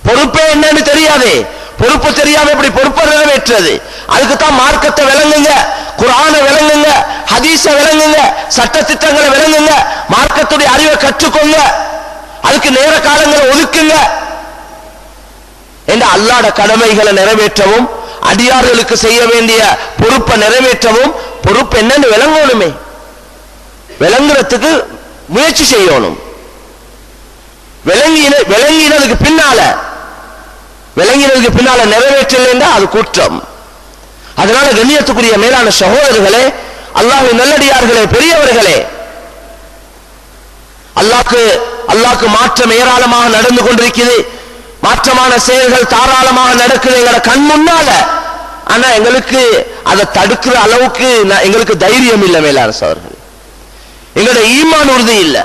பொறுப்பே என்னன்னு தெரியாதே. பொறுப்பு தெரியாம எப்படி பொறுப்பை நிறைவேற்றது? அதுக்குத்தான் மார்க்கத்தை விளங்குங்க, குர்ஆனை விளங்குங்க, ஹதீஸை விளங்குங்க, சட்ட திட்டங்களை விளங்குங்க, மார்க்கத்துடைய அறிவை கற்றுக்கொங்க, அதுக்கு நேர காலங்களை ஒதுக்குங்க. என்ற அல்லாஹ்வுடைய கடமைகளை நிறைவேற்றவும், அடியார்களுக்கு செய்ய வேண்டிய பொறுப்பை நிறைவேற்றவும், பொறுப்பு என்னன்னு விளங்கணுமே, விளங்குறதுக்கு முயற்சி செய்யணும். விளங்கினதுக்கு பின்னால நிறைவேற்றலைன்னா அது குற்றம். அதனால கண்ணியத்துக்குரிய மேலான சகோதரர்களே, அல்லாஹ்வின் நல்லடியார்களே, பெரியவர்களே, அல்லாஹ்க்கு மாற்றம் ஏராளமாக நடந்து கொண்டிருக்கிறது. மாற்றமான செயல்கள் தாராளமாக நடக்குது எங்களோட கண் முன்னால. ஆனா எங்களுக்கு அதை தடுக்கிற அளவுக்கு எங்களுக்கு தைரியம் இல்லை மேலான சகோதரர்களே. எங்களோட ஈமான் உறுதி இல்லை,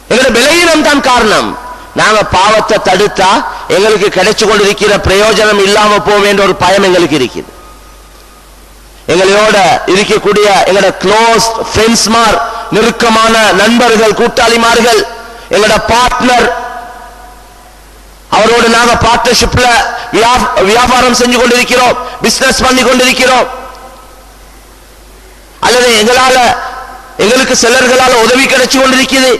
எங்களோட பலவீனம் தான் காரணம். நாங்க பாவத்தை தடுத்தா எங்களுக்கு கிடைச்சு கொண்டிருக்கிற பிரயோஜனம் இல்லாம போவேன் என்ற ஒரு பயம் எங்களுக்கு இருக்குது. எங்களோட இருக்கக்கூடிய எங்களோட க்ளோஸ் ஃப்ரெண்ட்ஸ்மார், நெருக்கமான நண்பர்கள், கூட்டாளிமார்கள், எங்களோட பார்ட்னர், அவரோடு நாங்க பார்ட்னர்ஷிப்ல வியாபாரம் செஞ்சு கொண்டிருக்கிறோம், பிசினஸ் பண்ணி கொண்டிருக்கிறோம், அல்லது எங்களுக்கு சிலர்களால உதவி கிடைச்சு கொண்டிருக்கிறது.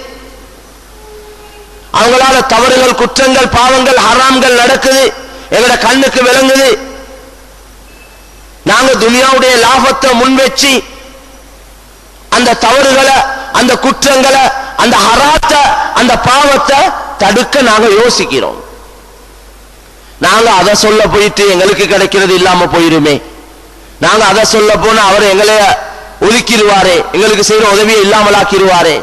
அவங்களால தவறுகள், குற்றங்கள், பாவங்கள், ஹராம்கள் நடக்குது, எங்கட கண்ணுக்கு விளங்குது. நாங்க துனியாவுடைய லாபத்தை முன்வச்சு அந்த தவறுகளை, அந்த குற்றங்களை, அந்த ஹராத்தை, அந்த பாவத்தை தடுக்க நாங்க யோசிக்கிறோம். நாங்க அதை சொல்ல போயிட்டு எங்களுக்கு கிடைக்கிறது இல்லாம போயிருமே, நாங்க அதை சொல்ல போனா அவர் எங்களை ஒதுக்கிடுவாரே, எங்களுக்கு செய்யற உதவியை இல்லாமலாக்கிடுவாரே.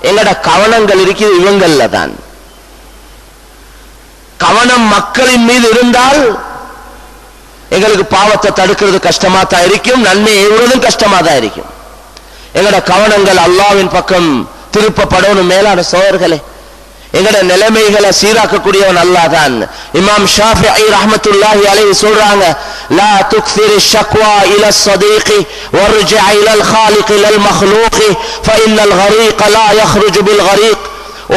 எங்கட கவனங்கள் இருக்குது இவங்கள்ல தான். கவனம் மக்களின் மீது இருந்தால் எங்களுக்கு பாவத்தை தடுக்கிறது கஷ்டமா தான் இருக்கும், நன்மை ஏவுறதும் கஷ்டமா தான் இருக்கும். எங்கட கவனங்கள் அல்லாஹ்வின் பக்கம் திருப்பப்படணும். மேலான சகோதரர்களே, எங்கட நிலைமைகளை சீராக்கக்கூடியவன் அல்லாஹ் தான். இமாம் ஷாஃபிஈ ரஹ்மத்துல்லாஹி அலைஹி சொல்றாங்க, லா துக்ஸிர் ஷக்வா இலா ஸதீகி வர்ஜி இலல் காலிக் இலல் மக்லூக் ஃபஇன்னல் கரீக் லா யக்ருஜு பில் கரீக்.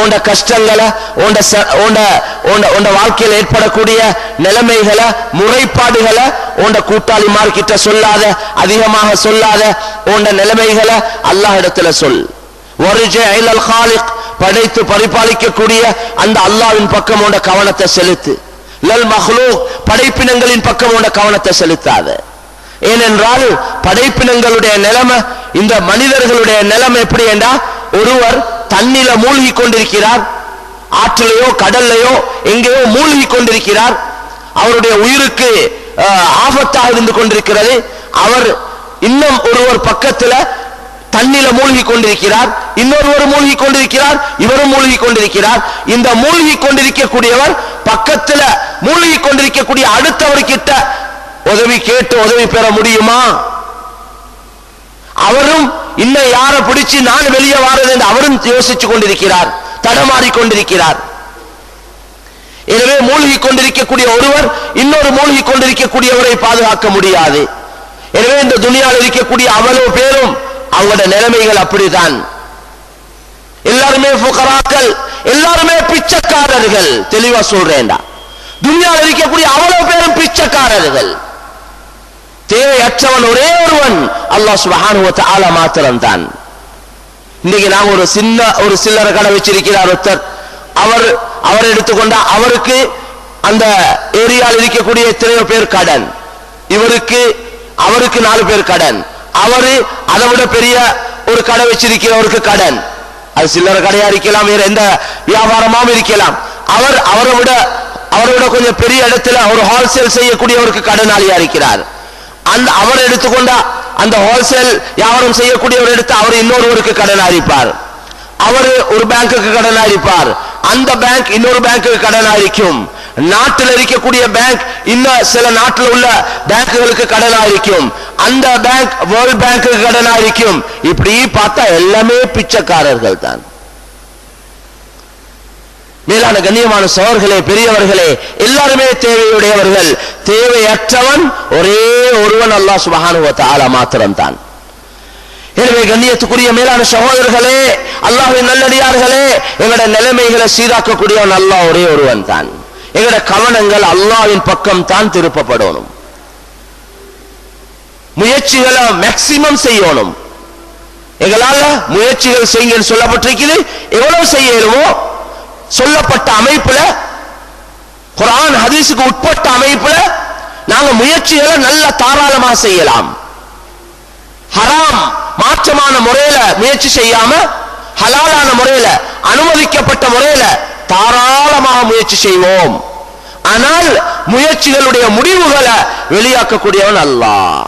உண்ட கஷ்டங்களை, உண்ட வாழ்க்கையில் ஏற்படக்கூடிய நிலைமைகளை, முறைப்பாடுகளை உண்ட கூட்டாளிமார்கிட்ட சொல்லாத, அதிகமாக சொல்லாத, உன்ட நிலைமைகளை அல்லாஹ் இடத்துல சொல். வர்ஜி இலல் காலிக், படைத்து பரிபாலிக்கக்கூடிய அந்த அல்லாஹ்வின் பக்கம் உன்ட கவனத்தை செலுத்து. லல் மஹ்லூக், படைப்பினங்களின் பக்கம் உன்ட கவனத்தை செலுத்தாத. ஏனென்றால் படைப்பினங்களுடைய நிலைமை, இந்த மனிதர்களுடைய நிலைமை எப்படி என்றா, ஒருவர் தண்ணில மூழ்கி கொண்டிருக்கிறார், ஆற்றிலையோ கடல்லையோ எங்கேயோ மூழ்கி கொண்டிருக்கிறார், அவருடைய உயிருக்கு ஆபத்தாக இருந்து கொண்டிருக்கிறது. அவர் இன்னும் ஒருவர் பக்கத்துல தண்ணில மூழ்கி கொண்டிருக்கிறார், இன்னொருவர் மூழ்கி கொண்டிருக்கிறார், இவரும் மூழ்கி கொண்டிருக்கிறார். இந்த மூழ்கி கொண்டிருக்கக்கூடியவர் பக்கத்துல மூழ்கி கொண்டிருக்கக்கூடிய அடுத்தவர்கிட்ட உதவி கேட்டு உதவி பெற முடியுமா? அவரும் இன்னும் யாரை பிடிச்சு நான் வெளியே வாரது என்று அவரும் யோசிச்சு கொண்டிருக்கிறார், தடமாறி கொண்டிருக்கிறார். எனவே மூழ்கி கொண்டிருக்கக்கூடிய ஒருவர் இன்னொரு மூழ்கி கொண்டிருக்கக்கூடியவரை பாதுகாக்க முடியாது. எனவே இந்த துனியாவில் இருக்கக்கூடிய அவ்வளவு பேரும் அவங்களோட நிலைமைகள் அப்படித்தான். எல்லாருமே ஃபுகராக்கள், எல்லாருமே பிச்சைக்காரர்கள். தெளிவா சொல்றேன்டா, துனியாவில் இருக்கக்கூடிய அவ்வளவு பேரும் பிச்சைக்காரர்கள். தேவையற்றவன் ஒரே ஒருவன் அல்லாஹ் சுப்ஹானஹு வ தஆலா மாத்திரம் தான். இன்னைக்கு நாங்க ஒரு சில்லறை கடை வச்சிருக்கிறார் ஒருத்தர். அவர் எடுத்துக்கொண்டா அவருக்கு அந்த ஏரியாவில் இருக்கக்கூடிய எத்தனையோ பேர் கடன், அவருக்கு 4 பேர் கடன், அவரு அதை விட பெரிய ஒரு கடை வச்சிருக்கிறவருக்கு கடன். அது சில்லறை கடையா இருக்கலாம், வேற எந்த வியாபாரமாவும் இருக்கலாம். அவரை விட கொஞ்சம் பெரிய இடத்துல ஒரு ஹோல்சேல் செய்யக்கூடியவருக்கு கடனாளியா இருக்கிறார். அவர் எடுத்துக்கொண்டா அந்த ஹோல்சேல் வியாபாரம் செய்யக்கூடியவர் எடுத்து அவர் இன்னொருவருக்கு கடனா இருப்பார். அவர் ஒரு பேங்குக்கு கடனா இருப்பார், அந்த பேங்க் இன்னொரு பேங்குக்கு கடனா இருக்கும். நாட்டில் இருக்கக்கூடிய பேங்க் இன்னும் சில நாட்டில் உள்ள பேங்குகளுக்கு கடனா இருக்கும், அந்த பேங்க் வேர்ல்ட் பேங்குக்கு கடனா இருக்கும். இப்படி பார்த்தா எல்லாமே பிச்சைக்காரர்கள் தான். மேலான கண்ணியமான சகோதரர்களே, பெரியவர்களே, எல்லாருமே தேவையுடையவர்கள். தேவையற்றவன் ஒரே ஒருவன் அல்லாஹ் சுப்ஹானஹு வ தஆலா மாத்திரம் தான். எனவே கண்ணியத்துக்குரிய மேலான சகோதரர்களே, அல்லாஹ்வின் நல்லடியார்களே, எங்களுடைய நிலைமைகளை சீராக்கக்கூடியவன் அல்லாஹ் ஒரே ஒருவன் தான். எங்களுடைய கவனங்கள் அல்லாஹ்வின் பக்கம் தான் திருப்பப்படணும். முயற்சிகளை மேக்சிமம் செய்யணும். எங்களால முயற்சிகள் செய்யுங்கன்னு சொல்லப்பட்டிருக்கிறது. எவ்வளவு செய்யணுமோ சொல்லப்பட்ட அமைப்புல, குர்ஆன் ஹதீஸுக்கு உட்பட்ட அமைப்புல நாங்க முயற்சிகளை நல்ல தாராளமாக செய்யலாம். ஹராம் மாற்றமான முறையில முயற்சி செய்யாம ஹலாலான முறையில அனுமதிக்கப்பட்ட முறையில தாராளமாக முயற்சி செய்வோம். ஆனால் முயற்சிகளுடைய முடிவுகளை வெளியாக்கக்கூடியவன் அல்லாஹ்.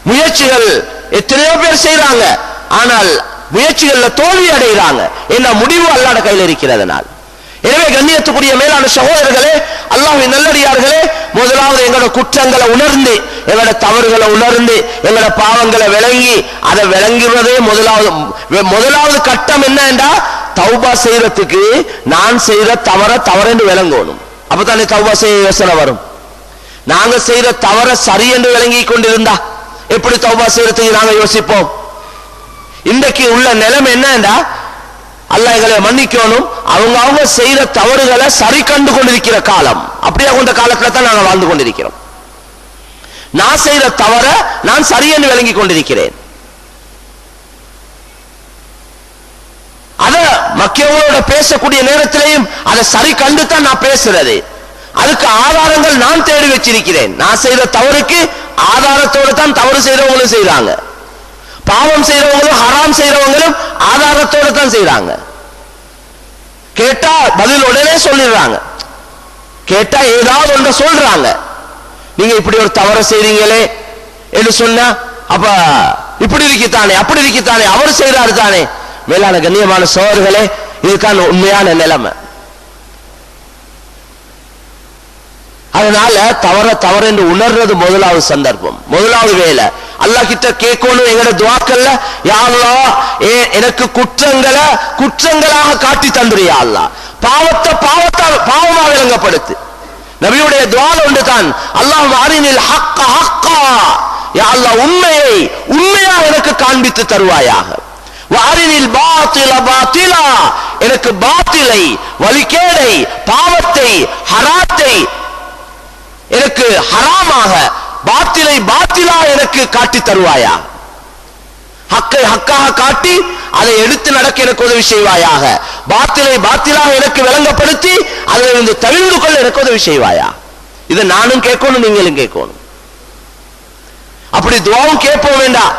முயற்சிகள் எத்தனையோ பேர் செய்யறாங்க, ஆனால் முயற்சிகள்ல தோல்வி அடைகிறாங்க. என்ன முடிவு அல்லாஹ்வுடைய கையில் இருக்கிறதுனால். எனவே கண்ணியத்துக்குரிய மேலான சகோதரர்களே, அல்லாஹ்வின் நல்லடியார்களே, முதலாவது எங்களோட குற்றங்களை உணர்ந்து, எங்களோட தவறுகளை உணர்ந்து, எங்களோட பாவங்களை விளங்கி, அதை விளங்குவதே முதலாவது கட்டம் என்ன என்றா, தௌபா செய்யறதுக்கு நான் செய்யற தவறு விளங்கணும். அப்பதானே தௌபா செய்ய யோசனை வரும். நாங்க செய்யற தவற சரி என்று விளங்கி கொண்டிருந்தா எப்படி தௌபா செய்யறதுக்கு நாங்க யோசிப்போம்? இன்றைக்கு உள்ள நிலைமை என்னன்னா, அல்லாஹ் எங்களை மன்னிக்கணும், அவங்க செய்யற தவறுகளை சரி கண்டு கொண்டிருக்கிற காலம். அப்படியே கொண்ட காலத்துல தான் நாங்கள் வாழ்ந்து கொண்டிருக்கிறோம். நான் செய்யற தவற நான் சரியென்று விளங்கி கொண்டிருக்கிறேன். அத மக்களோட பேசக்கூடிய நேரத்திலையும் அதை சரி கண்டு தான் நான் பேசுறது. அதுக்கு ஆதாரங்கள் நான் தேடி வச்சிருக்கிறேன். நான் செய்யற தவறுக்கு ஆதாரத்தோடு தான் தவறு செய்யறவங்களும் செய்யறாங்க, பாவம் செய்யறவங்களும் ஹராம் செய்யறவங்களும் ஆதாரத்தோடு தான் செய்யறாங்க. கேட்டா பதில் உடனே சொல்லிடுறாங்க, கேட்டா ஏதாவது ஒன்று சொல்றாங்க. நீங்க இப்படி ஒரு தவறு செய்றீங்களே என்று சொன்னா, அப்ப இப்படி இருக்கித்தானே அப்படி இருக்கித்தானே அவர் செய்யறாரு தானே. மேலான கண்ணியமான சோழர்களே, இதுதான் உண்மையான நிலைமை. அதனால தவறு என்று உணர்றது முதலாவது சந்தர்ப்பம், முதலாவது வேலை. அல்லாஹ் கிட்ட கேட்கணும் எங்கட துஆக்கள்ல, யா அல்லாஹ் எனக்கு குற்றங்களாக காட்டி தந்துறியா அல்லாஹ், பாவமா விளங்கப்படுத்து. நபியுடைய துஆ ஒன்று தான், அல்லாஹ் அரினில் ஹக்க ஹக்கா, யா அல்லாஹ் உண்மையை உண்மையாக எனக்கு காண்பித்து தருவாயாக. வஅரினில் பாத்தில பாத்திலா, எனக்கு பாத்திலை வழிகேடை பாவத்தை ஹராத்தை எனக்கு ஹராமாக பாத்திலை பாத்திலா எனக்கு காட்டி தருவாயா. ஹக்கை ஹக்காக காட்டி அதை எடுத்து நடக்க எனக்கு உதவி செய்வாயாக, பாத்திலை பாத்திலாக எனக்கு விளங்கப்படுத்தி அதிலிருந்து தவிர்த்து கொள்ள எனக்கு உதவி செய்வாயா. இதை நானும் கேட்கணும், நீங்களும் கேட்கணும். அப்படி துஆவும் கேட்போம் வேண்டாம்,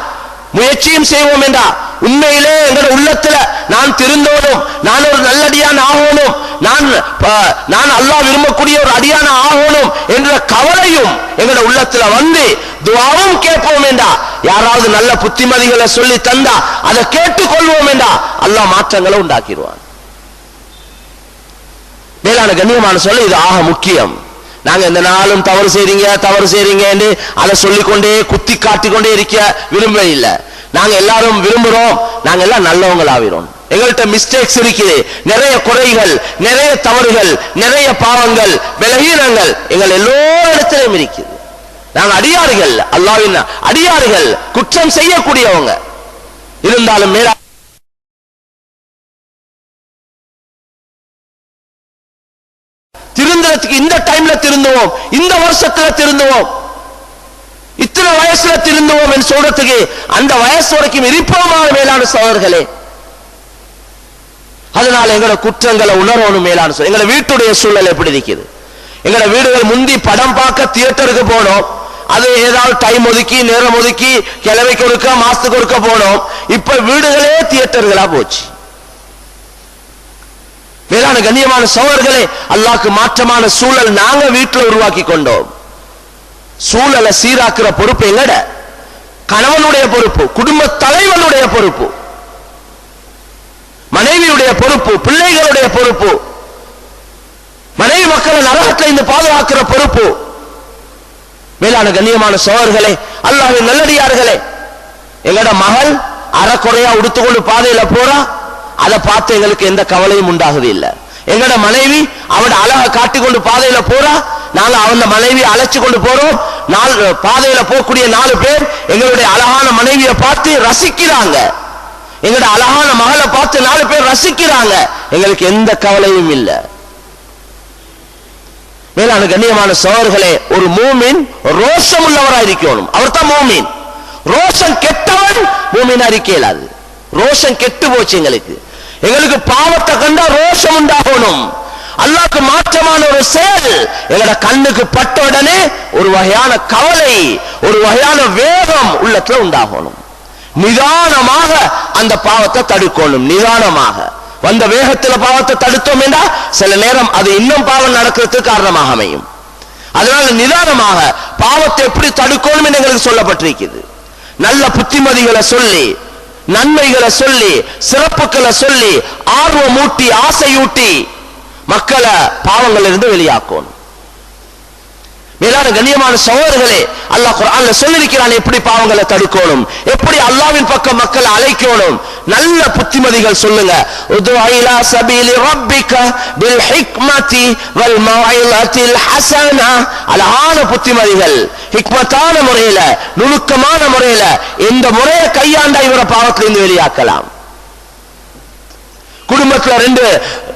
முயற்சியும் செய்வோம் வேண்டாம். உண்மையிலே எங்களோட உள்ளத்துல நான் திருந்தோனும், நான் ஒரு நல்லடியான ஆகணும், நான் அல்லாஹ் விரும்பக்கூடிய ஒரு அடியான ஆகணும் என்ற கவலையும் எங்களோட உள்ளத்துல வந்து துஆவும் கேட்போம் வேண்டாம். யாராவது நல்ல புத்திமதிகளை சொல்லி தந்தா அதை கேட்டுக்கொள்வோம் வேண்டாம், அல்லாஹ் மாற்றங்களை உண்டாக்கிடுவான். மேலான கண்ணியமான சொல்ல இது ஆக முக்கியம். நாங்க இந்த நாளும் தவறு செய்றீங்க என்று அதை சொல்லிக்கொண்டே குத்தி காட்டிக்கொண்டே இருக்க விரும்ப இல்லை. நாங்க எல்லாரும் விரும்புறோம், நாங்க எல்லாம் நல்லவங்களாகிறோம். எங்கள்கிட்ட மிஸ்டேக்ஸ் இருக்குது, நிறைய குறைகள், நிறைய தவறுகள், நிறைய பாவங்கள், பலகீனங்கள் எங்கள் எல்லோரிடத்திலும் இருக்குது. நாங்க அடியார்கள், அல்லாஹ்வின் அடியார்கள், குற்றம் செய்யக்கூடியவங்க. இருந்தாலும் மேலா திருந்தறதுக்கு இந்த டைம்ல திருந்துவோம், இந்த வருஷத்துல திருந்துவோம், இத்தனை வயசுல திருந்துவோம் என்று சொல்றதுக்கு அந்த வயசு வரைக்கும் இருப்போமான மேலான சகோதரர்களே. அதனால எங்களோட குற்றங்களை உணரணும் மேலான சகோதரர்களே. எங்களோட வீட்டுடைய சூழல் எப்படி இருக்குது? எங்களோட வீடுகள் முந்தி படம் பார்க்க தியேட்டருக்கு போனோம், அது ஏதாவது டைம் ஒதுக்கி நேரம் ஒதுக்கி கிழமைக்கு ஒருக்க மாசத்துக்கு ஒருக்க போனோம். இப்ப வீடுகளே தியேட்டர்களா போச்சு. மேலான கண்ணியமான சகோதரர்களே, அல்லாஹ்க்கு மாற்றமான சூழல் நாங்க வீட்டில் உருவாக்கி கொண்டோம். சூழலை சீராக்குற பொறுப்பு எங்கட கணவனுடைய பொறுப்பு, குடும்ப தலைவனுடைய பொறுப்பு, மனைவியுடைய பொறுப்பு, பிள்ளைகளுடைய பொறுப்பு, மனைவி மக்களை நரகத்தில் இருந்து பாதுகாக்கிற பொறுப்பு. மேலான கண்ணியமான சகோதரர்களே, அல்லாஹ்வின் நல்லடியார்களே, எங்கட மகள் அறக்குறையா உடுத்துக்கொண்டு பாதையில போறா, அதை பார்த்து எங்களுக்கு எந்த கவலையும் உண்டாகுது இல்ல. எங்கட மனைவி அவட அழகை காட்டிக்கொண்டு பாதையில போறா, நாங்க அவன் மனைவி அழைச்சு கொண்டு போறோம். பாதையில போகக்கூடிய 4 பேர் எங்களுடைய அழகான மனைவியை பார்த்து ரசிக்கிறாங்க, எங்கட அழகான மகளை பார்த்து 4 பேர் ரசிக்கிறாங்க, எங்களுக்கு எந்த கவலையும் இல்லை. மேலான கண்ணியமான சகோதரர்களே, ஒரு மூமின் ரோஷம் உள்ளவராக இருக்கணும், அவர் தான் மூமின். ரோஷம் கெட்டவன் மூமினா இருக்க இயலாது. ரோஷம் கெட்டு போச்சு. எங்களுக்கு பாவத்தை கண்டா ரோஷம் உண்டாகணும். அல்லாஹ்க்கு மாற்றமான ஒரு செயல் எங்களோட கண்ணுக்கு பட்ட உடனே ஒரு வகையான கவலை, ஒரு வகையான வேகம் உள்ளத்துல உண்டாகணும். நிதானமாக அந்த பாவத்தை தடுக்கணும். நிதானமாக வந்த வேகத்துல பாவத்தை தடுத்தோம் என்றா சில நேரம் அது இன்னும் பாவம் நடக்கிறதுக்கு காரணமாக அமையும். அதனால நிதானமாக பாவத்தை எப்படி தடுக்கணும் என்று எங்களுக்கு சொல்லப்பட்டிருக்கிறது. நல்ல புத்திமதிகளை சொல்லி, நன்மைகளை சொல்லி, சிறப்புகளை சொல்லி, ஆர்வமூட்டி, ஆசையூட்டி மக்களை பாவங்களிலிருந்து வெளியாக்கணும். மேலான கண்ணியமான சகோதரர்களே, அல்லாஹ் குர்ஆன்ல சொல்லியிருக்கிறான் எப்படி பாவங்களை தடுக்கணும், எப்படி அல்லாஹ்வின் பக்கம் மக்களை அழைக்கணும். நல்ல புத்திமதிகள் சொல்லுங்க. உது இலா சபீலி ரப்பிக பில் ஹிக்மதி வல் மௌஇலத்தில் ஹஸனா. அழகான புத்திமதிகள், ஹிக்மத்தான முறையில, நுணுக்கமான முறையில இந்த முறையை கையாண்டா இவரை பாவத்திலிருந்து வெளியாக்கலாம். குடும்பத்துல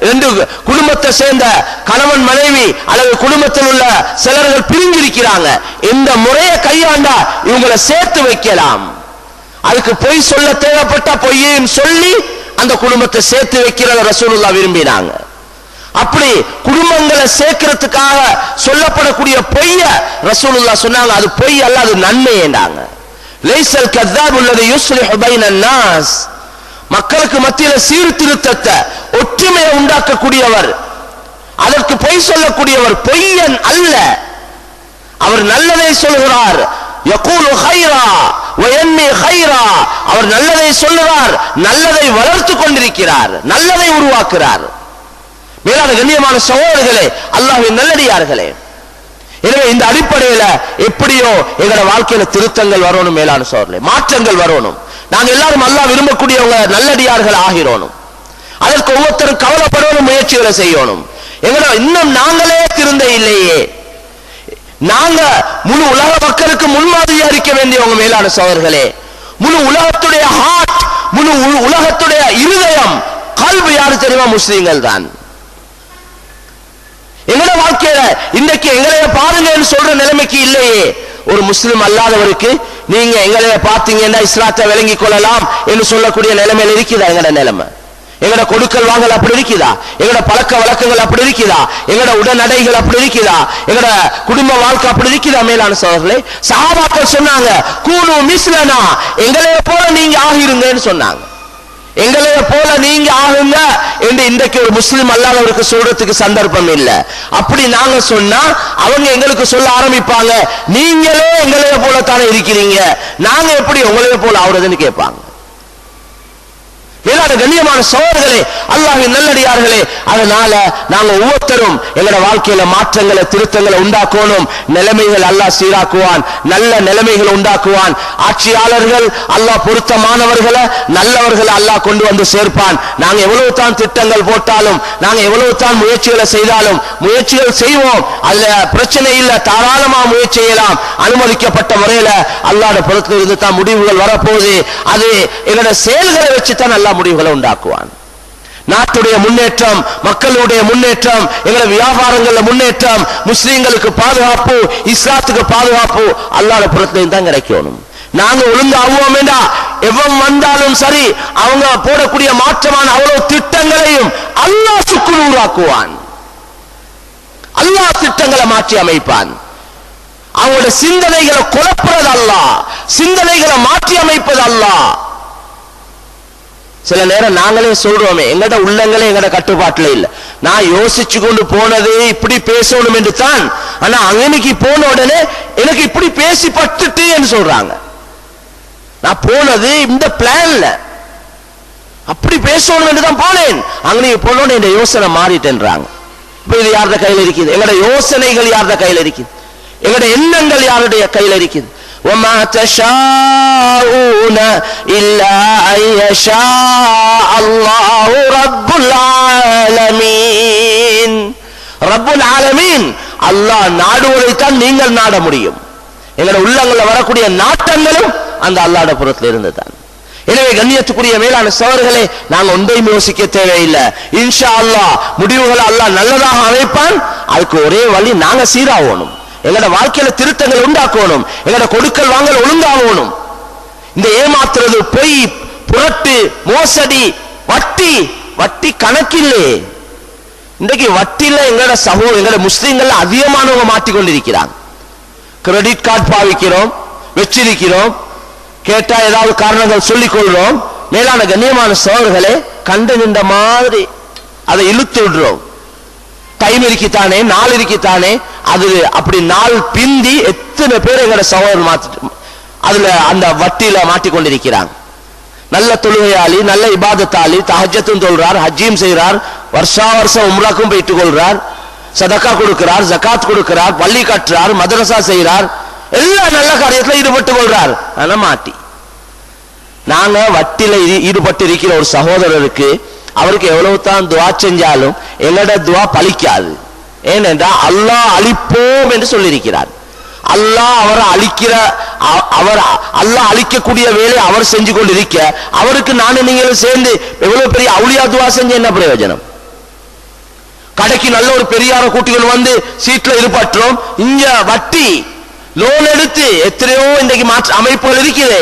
ரெண்டு குடும்பத்தை சேர்ந்த கணவன் மனைவி அல்லது குடும்பத்தில் உள்ள சிலர்கள் பிரிஞ்சிருக்கிறாங்க, இந்த முறையை கையாண்டா இவங்களை சேர்த்து வைக்கலாம். அதுக்கு பொய் சொல்ல தேவைப்பட்ட பொய்யையும் சொல்லி அந்த குடும்பத்தை சேர்த்து வைக்கிறத ரசூலுல்லாஹ் விரும்பினாங்க. அப்படி குடும்பங்களை சேர்க்கிறதுக்காக சொல்லப்படக்கூடிய பொய்ய ரசூலுல்லாஹ் சொன்னாங்க, அது பொய் அல்ல, அது நன்மை என்றாங்க. லைஸல் கذاب الذي يصلح بين الناس. மக்களுக்கு மத்தியில் சீர்திருத்தத்தை, ஒற்றுமையை உண்டாக்கக்கூடியவர், அதற்கு பொய் சொல்லக்கூடியவர் பொய்யன் அல்ல. அவர் நல்லதை சொல்கிறார். யகூலு கைரா வயன்னி கைரா. அவர் நல்லதை சொல்லுகிறார், நல்லதை வளர்த்து கொண்டிருக்கிறார், நல்லதை உருவாக்குறார். மேலான கண்ணியமான சகோதரர்களே, அல்லாஹ்வின் நல்லடியார்களே, எனவே இந்த அடிப்படையில எப்படியோ எங்களோட வாழ்க்கையில திருத்தங்கள் வரணும். மேலான சகோதரர்களே, மாற்றங்கள் வரணும். நாங்க எல்லாரும் அல்லாஹ் விரும்பக்கூடியவங்க நல்லடியார்கள் ஆகிறோம். அதற்கு ஒவ்வொருத்தரும் கவலைப்படணும், முயற்சிகளை செய்யணும். எங்களோட இன்னும் நாங்களே திருந்த இல்லையே. நாங்க முழு உலக மக்களுக்கு முன்மாதிரியா இருக்க வேண்டியவங்க. மேலான சகோதரர்களே, முழு உலகத்துடைய ஹார்ட், முழு உலகத்துடைய இருதயம், கல்வி யாரு தெரியுமா? முஸ்லிம்கள் தான். எங்களோட வாழ்க்கையில இன்றைக்கு எங்களைய பாருங்கன்னு சொல்ற நிலைமைக்கு இல்லையே. ஒரு முஸ்லிம் அல்லாதவருக்கு நீங்க எங்களை பார்த்தீங்கன்னா இஸ்லாத்தை விளங்கிக் கொள்ளலாம் என்று சொல்லக்கூடிய நிலைமையில் இருக்குதா? எங்கட நிலைமை, எங்கட கொடுக்கல் வாங்கல் அப்படி இருக்குதா? எங்கட பழக்க வழக்கங்கள் அப்படி இருக்குதா? எங்கட உடனடைகள் அப்படி இருக்குதா? எங்கட குடும்ப வாழ்க்கை அப்படி இருக்குதா? மேலான சகோதரர்களே, சஹாபாக்கள் சொன்னாங்க, கூனு மிஸ்லனா, எங்களைய போல நீங்க ஆகிருங்கன்னு சொன்னாங்க. எங்களைய போல நீங்க ஆகுங்க என்று இன்றைக்கு ஒரு முஸ்லிம் அல்லாதவருக்கு சொல்றதுக்கு சந்தர்ப்பம் இல்லை. அப்படி நாங்க சொன்னா அவங்க எங்களுக்கு சொல்ல ஆரம்பிப்பாங்க, நீங்களே எங்களைய போல தானே இருக்கிறீங்க, நாங்க எப்படி உங்களைய போல ஆகுறதுன்னு கேட்பாங்க. மேலான கண்ணியமான சகோதரர்களே, அல்லாஹ்வின் நல்லடியார்களே, அதனால நாங்க ஒவ்வொருத்தரும் எங்களோட வாழ்க்கையில மாற்றங்களை திருத்தங்களை உண்டாக்கணும். நிலைமைகள் அல்லாஹ் சீராக்குவான், நல்ல நிலைமைகளை உண்டாக்குவான். ஆட்சியாளர்கள் அல்லாஹ் பொருத்தமானவர்களை நல்லவர்களை அல்லாஹ் கொண்டு வந்து சேர்ப்பான். நாங்க எவ்வளவு தான் திட்டங்கள் போட்டாலும், நாங்க எவ்வளவு தான் முயற்சிகளை செய்தாலும், முயற்சிகள் செய்வோம், அதுல பிரச்சனை இல்லை, தாராளமா முயற்சி செய்யலாம். அனுமதிக்கப்பட்ட முறையில அல்லாஹ்வுடைய புறத்தில் இருந்து தான் முடிவுகள் வரப்போகுது. அது எங்களோட செயல்களை வச்சு தான் அல்லாஹ் முடிவுகளை உண்டாக்குவான். நாட்டுடைய முன்னேற்றம், மக்களுடைய முன்னேற்றம், எங்களுடைய வியாபாரங்கள்ல முன்னேற்றம், முஸ்லிம்களுக்கு பாதுகாப்பு, இஸ்லாத்துக்கு பாதுகாப்பு அல்லாஹ்வுடைய புறத்திலிருந்து தான் கிடைக்கணும். நாங்க ஒழுங்காகுவோம் என்றா எவன் வந்தாலும் சரி, அவங்க போடக்கூடிய மாற்றமான அவ்வளவு திட்டங்களையும் அல்லாஹ் சுக்குநூறாக்குவான். அல்லாஹ் திட்டங்களை மாற்றி அமைப்பான். அவங்களோட சிந்தனைகளை குழப்புறது அல்லாஹ், சிந்தனைகளை மாற்றி அமைப்பது அல்லாஹ். சில நேரம் நாங்களே சொல்றோமே, எங்கட உள்ளங்களே எங்கட கட்டுப்பாட்டுல இல்ல. நான் யோசிச்சு கொண்டு போனது இப்படி பேசணும் என்று தான், ஆனா அங்கனைக்கு போன உடனே எனக்கு இப்படி பேசி பட்டுட்டு என்று சொல்றாங்க. நான் போனது இந்த பிளான்ல அப்படி பேசணும் என்று தான் போனேன், அங்கனைக்கு போனோட இந்த யோசனை மாறிட்டேன்றாங்க. இப்ப இது யாருடைய கையில் இருக்குது? எங்கட யோசனைகள் யாருடைய கையில் இருக்குது? எங்கட எண்ணங்கள் யாருடைய கையில் இருக்குது? وَمَا تَشَاءُونَ إِلَّا أَن يَشَاءَ اللَّهُ رَبُّ الْعَالَمِينَ. ரப்புல் ஆலமீன் அல்லாஹ் நாடுவதைத்தான் நீங்கள் நாட முடியும். எங்களுடைய உள்ளங்களில் வரக்கூடிய நாட்டங்களும் அந்த அல்லாஹ்வுடைய புறத்தில் இருந்துதான். எனவே கண்ணியத்துக்குரிய மேலான சகோதரர்களே, நாங்கள் ஒன்றையும் யோசிக்க தேவையில்லை. இன்ஷா அல்லாஹ் முடிவுகளை அல்லாஹ் நல்லதாக அமைப்பான். அதுக்கு ஒரே வழி, நாங்க சீராகணும், எங்களோட வாழ்க்கையில திருத்தங்கள் உண்டாக்கணும், எங்களோட கொடுக்கல் வாங்கல் ஒழுங்காகணும். இந்த ஏமாத்துறது, பொய், புரட்டு, மோசடி, வட்டி, வட்டி கணக்கில்லே. இன்றைக்கு வட்டியில எங்களோட எங்களோட முஸ்லிம்கள் அதிகமானவங்க மாட்டிக்கொண்டிருக்கிறாங்க. கிரெடிட் கார்டு பாவிக்கிறோம், வச்சிருக்கிறோம், கேட்டா ஏதாவது காரணங்கள் சொல்லிக் கொள்றோம். மேலான கண்ணியமான சகோதரர்களே, கண்டு நின்ற மாதிரி அதை இழுத்து விடுறோம். டைம் இருக்கித்தானே, நாள் இருக்கித்தானே, அது அப்படி நாள் பிந்தி எத்தனை பேர் எங்களோட சகோதரர் மாத்திட்டு அதுல அந்த வட்டியில மாட்டிக்கொண்டிருக்கிறாங்க. நல்ல தொழுகையாளி, நல்ல இபாதத்தாளி, தஹஜ்ஜத்தும் தொழுறார், ஹஜ்ஜியும் செய்கிறார், வருஷா வருஷம் உம்ராக்கும் போயிட்டு கொள்றார், சதக்கா கொடுக்கிறார், ஜகாத் கொடுக்கிறார், பள்ளி கட்டுறார், மதரசா செய்கிறார், எல்லா நல்ல காரியத்துல ஈடுபட்டு கொள்றார். ஆனா மாட்டி நாங்க வட்டியில ஈடுபட்டு இருக்கிற ஒரு சகோதரருக்கு அவருக்கு எவ்வளவு தான் துவா செஞ்சாலும் எங்களோட துவா பலிக்காது. ஏனென்றால் அல்லாஹ் அழிப்போம் என்று சொல்லியிருக்கிறார். அல்லாஹ் அவரை அழிக்கிற அல்லாஹ் அழிக்கக்கூடிய வேலை அவர் செஞ்சு கொண்டிருக்க, அவருக்கு நானும் நீங்களும் சேர்ந்து எவ்வளவு பெரிய அவுளியா துவா செஞ்சு என்ன பிரயோஜனம்? கடைக்கு நல்ல ஒரு பெரியார கூட்டிகள் வந்து சீட்ல இருப்பற்றோம், இங்க வட்டி லோன் எடுத்து எத்தனையோ இன்றைக்கு மாற்ற அமைப்புகள் இருக்குது.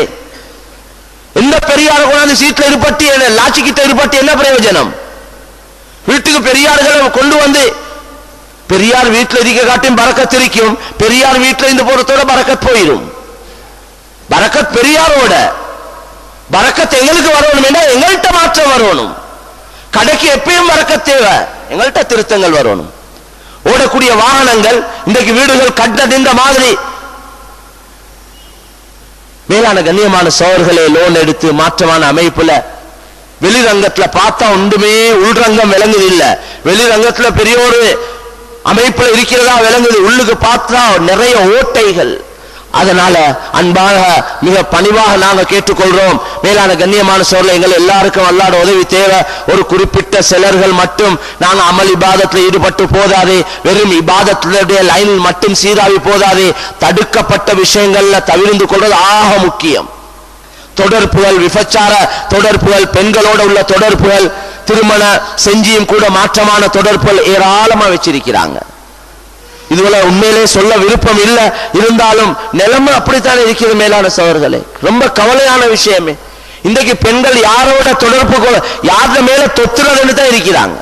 எந்த பெரியார கொண்டாந்து சீட்ல இருப்பட்டி லாட்சி கிட்ட இருப்பட்டி என்ன பிரயோஜனம்? வீட்டுக்கு பெரியார்களை கொண்டு வந்து பெரியார் வீட்டில் இருக்க காட்டியும் பரக்கத் இருக்கும், பெரியார் வீட்டில் இருந்து போறதோட பரக்கத் போயிடும். பரக்கத் பெரியாரோட, பரக்கத் எங்களுக்கு வரணும் என்றால் எங்கள்கிட்ட மாற்றம் வரணும். கடைக்கு எப்பயும் பரக்கத் தேவை, எங்கள்கிட்ட திருத்தங்கள் வரணும். ஓடக்கூடிய வாகனங்கள் இன்றைக்கு வீடுகள் கட்டதின்ற மாதிரி. மேலான கண்ணியமான சோழர்களே, லோன் எடுத்து மாற்றமான அமைப்புல வெளிரங்கத்துல பார்த்தா ஒன்றுமே உள்ரங்கம் விளங்குது இல்ல. வெளிரங்கத்துல பெரிய ஒரு அமைப்புல இருக்கிறதா விளங்குது, உள்ளுக்கு பார்த்தா நிறைய ஓட்டைகள். அதனால அன்பாக மிக பணிவாக நாங்க கேட்டுக்கொள்றோம். மேலான கண்ணியமான சோழர்கள், எங்கள் எல்லாருக்கும் அல்லாஹ்வுடைய உதவி தேவை. ஒரு குறிப்பிட்ட சிலர்கள் மட்டும் நாங்க அமல் இபாதத்தில் ஈடுபட்டு போதாதே, வெறும் இபாதத்துடைய லைனில் மட்டும் சீராவி போதாதே, தடுக்கப்பட்ட விஷயங்கள்ல தவிர்ந்து கொள்வது ஆக முக்கியம். தொடர்புகள், விபச்சார தொடர்புகள், பெண்களோட உள்ள தொடர்புகள், திருமண செஞ்சியும் கூட மாற்றமான தொடர்புகள் ஏராளமா வச்சிருக்கிறாங்க. இதுவரை உண்மையிலே சொல்ல விருப்பம் இல்லை, இருந்தாலும் நிலைமை அப்படித்தான் இருக்கிறது. மேலான சகோதரர்களே, ரொம்ப கவலையான விஷயமே. இன்றைக்கு பெண்கள் யாரோட தொடர்பு யார மேல தொத்துறதுன்னு தான் இருக்கிறாங்க.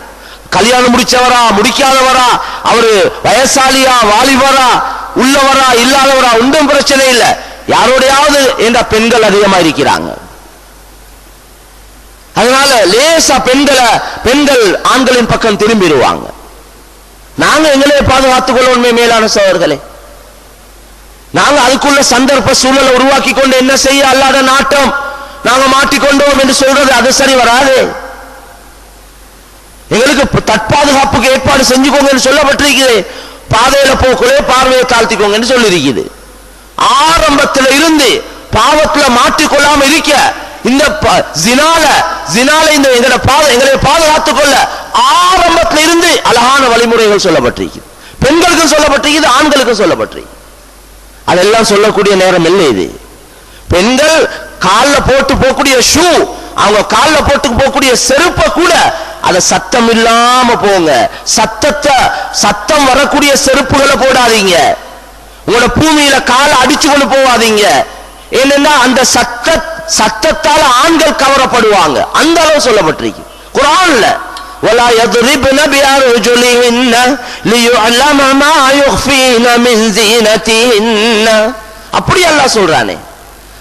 கல்யாணம் முடிச்சவரா முடிக்காதவரா, அவரு வயசாலியா வாலிபரா உள்ளவரா இல்லாதவரா ஒன்றும் பிரச்சனை இல்லை, யாரோடையாவது என்ற பெண்கள் அதிகமா இருக்கிறாங்க. அதனால லேசா பெண்கள் ஆண்களின் பக்கம் திரும்பிடுவாங்க. நாங்க எங்களே பாதுகாத்துக் கொள்வோமே மேலான சகோதரர்களே. நாங்க அதுக்குள்ள சந்தர்ப்ப சூழலை உருவாக்கி கொண்டு என்ன செய்ய அல்லாத நாட்டம் நாங்க மாட்டிக்கொண்டோம் என்று சொல்றது அது சரி வராது. எங்களுக்கு தற்பாதுகாப்புக்கு ஏற்பாடு செஞ்சுக்கோங்க சொல்லப்பட்டிருக்கிறது. பாதையில போக்குள்ளே பார்வையை தாழ்த்திக்கோங்க என்று சொல்லி இருக்குது. ஆரம்பத்தில் இருந்து பாவத்துல மாட்டிக்கொள்ளாம இருக்க இந்த ஜினால இந்த எங்களை பாதுகாத்துக் கொள்ள ஆரம்பத்தில் இருந்து அழகான வழிமுறைகள் சொல்லப்பட்டிருக்கிறது. பெண்களுக்கும் சொல்லப்பட்டிருக்கிறது, ஆண்களுக்கும் சொல்லப்பட்டிருக்கு. அதெல்லாம் சொல்லக்கூடிய நேரம் இல்லை இது. பெண்கள் காலில் போட்டு போகக்கூடிய ஷூ, அவங்க காலில் போட்டு போகக்கூடிய செருப்பை கூட அதை சத்தம் இல்லாம போங்க. சத்தம் வரக்கூடிய செருப்புகளை போடாதீங்க. உங்களோட பூமியில காலை அடிச்சு கொண்டு போவாதீங்க. ஏனென்றா அந்த சத்தத்தால ஆண்கள் கவரப்படுவாங்க. அந்த அளவு சொல்லப்பட்டிருக்கு குர்ஆன்ல. ولا يضربن بأرجلهن ليعلم ما يخفين من زينتهن. அப்படி அல்லாஹ் சொல்றானே.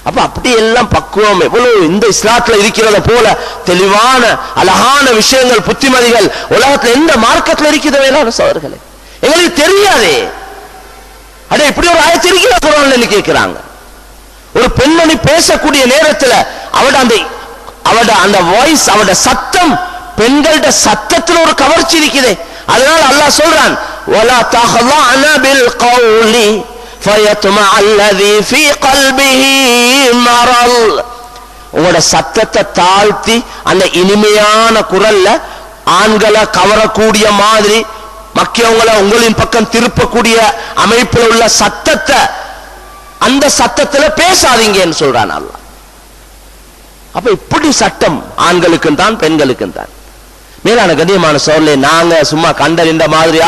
அப்ப அப்படி எல்லாம் பக்குவம் எவ்வளவு இந்த இஸ்லாத்துல இருக்கிறத போல தெளிவான அழகான விஷயங்கள் புத்திமதிகள் உலகத்துல எந்த மார்க்கத்துல இருக்கிறத வேளாண் சகோதரர்களே எங்களுக்கு தெரியாதே. அடே இப்படி ஒரு ஆயத்து இருக்கிற குர்ஆன்ல கேட்கிறாங்க. ஒரு பெண்மணி பேசக்கூடிய நேரத்தில் அவட அந்த வாய்ஸ், அவட சத்தம், பெண்களோட சத்தத்தில் ஒரு கவர்ச்சி இருக்குது. அதனால அல்லாஹ் சொல்றான், ولا تخضعن بالقول فيطمع الذي في قلبه مرض. உங்களோட சத்தத்தை தாழ்த்தி அந்த இனிமையான குரல்ல ஆண்களை கவரக்கூடிய மாதிரி மக்கியவங்களை உங்களின் பக்கம் திருப்பக்கூடிய அமைப்பில் உள்ள சத்தத்தை, அந்த சத்தத்துல பேசாதீங்கன்னு சொல்றான் அல்லாஹ். அப்ப இப்படி சட்டம் ஆண்களுக்கும் தான் பெண்களுக்கும் தான். மேலான கண்ணியமான சோழர்களே, நாங்க சும்மா கண்டறிந்த மாதிரி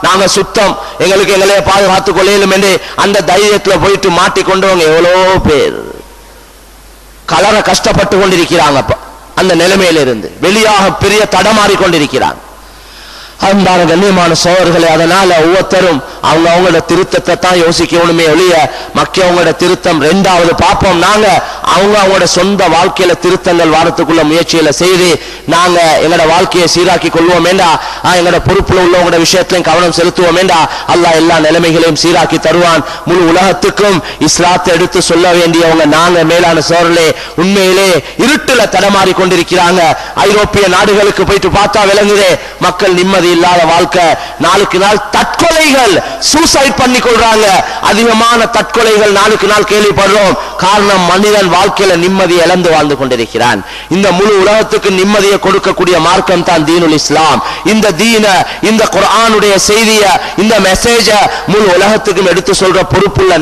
நாங்க சுத்தம் எங்களையே பாதுகாத்துக் கொள்ளையிலும் என்று அந்த தைரியத்துல போயிட்டு மாட்டிக்கொண்டவங்க எவ்வளோ பேர் கலர கஷ்டப்பட்டு கொண்டிருக்கிறாங்க. அந்த நிலைமையில இருந்து வெளியாக பெரிய தடமாறி கொண்டிருக்கிறாங்க. அன்பான கண்ணியமான சோழர்களே, அதனால ஒவ்வொருத்தரும் அவங்களோட திருத்தத்தை தான் யோசிக்கணுமே ஒழிய மக்கியவங்களோட திருத்தம் ரெண்டாவது பார்ப்போம். நாங்க அவங்களோட சொந்த வாழ்க்கையில திருத்தங்கள் வாரத்துக்குள்ள முயற்சியில செய்து நாங்க எங்களோட வாழ்க்கையை சீராக்கி கொள்வோம் வேண்டா, எங்களோட பொறுப்புல உள்ளவங்களோட விஷயத்திலையும் கவனம் செலுத்துவோம் வேண்டா. அல்லாஹ் எல்லா நிலைமைகளையும் சீராக்கி தருவான். முழு உலகத்துக்கும் இஸ்லாத்தை எடுத்து சொல்ல வேண்டியவங்க நாங்க. மேலான சோழர்களே, உண்மையிலே இருட்டுல தடமாறி கொண்டிருக்கிறாங்க. ஐரோப்பிய நாடுகளுக்கு போயிட்டு பார்த்தா விளங்குதே, மக்கள் நிம்மதி இல்லாத வாழ்க்கை. நாளுக்கு நாள் தற்கொலைகள், சூசைட் பண்ணி கொள்றாங்க. அதிகமான தற்கொலைகள் நாளுக்கு நாள் கேள்விப்படுறோம். காரணம், மனிதன் வாழ்க்கையில நிம்மதி இழந்து வாழ்ந்து கொண்டிருக்கிறான். இந்த முழு உலகத்துக்கு நிம்மதியை கொடுக்கக்கூடிய மார்க்கம் தான் தீனுல் இஸ்லாம். இந்த தீன, இந்த குர்ஆனுடைய செய்திய, இந்த மெசேஜ முழு உலகத்துக்கும் எடுத்து சொல்ற பொறுப்புள்ள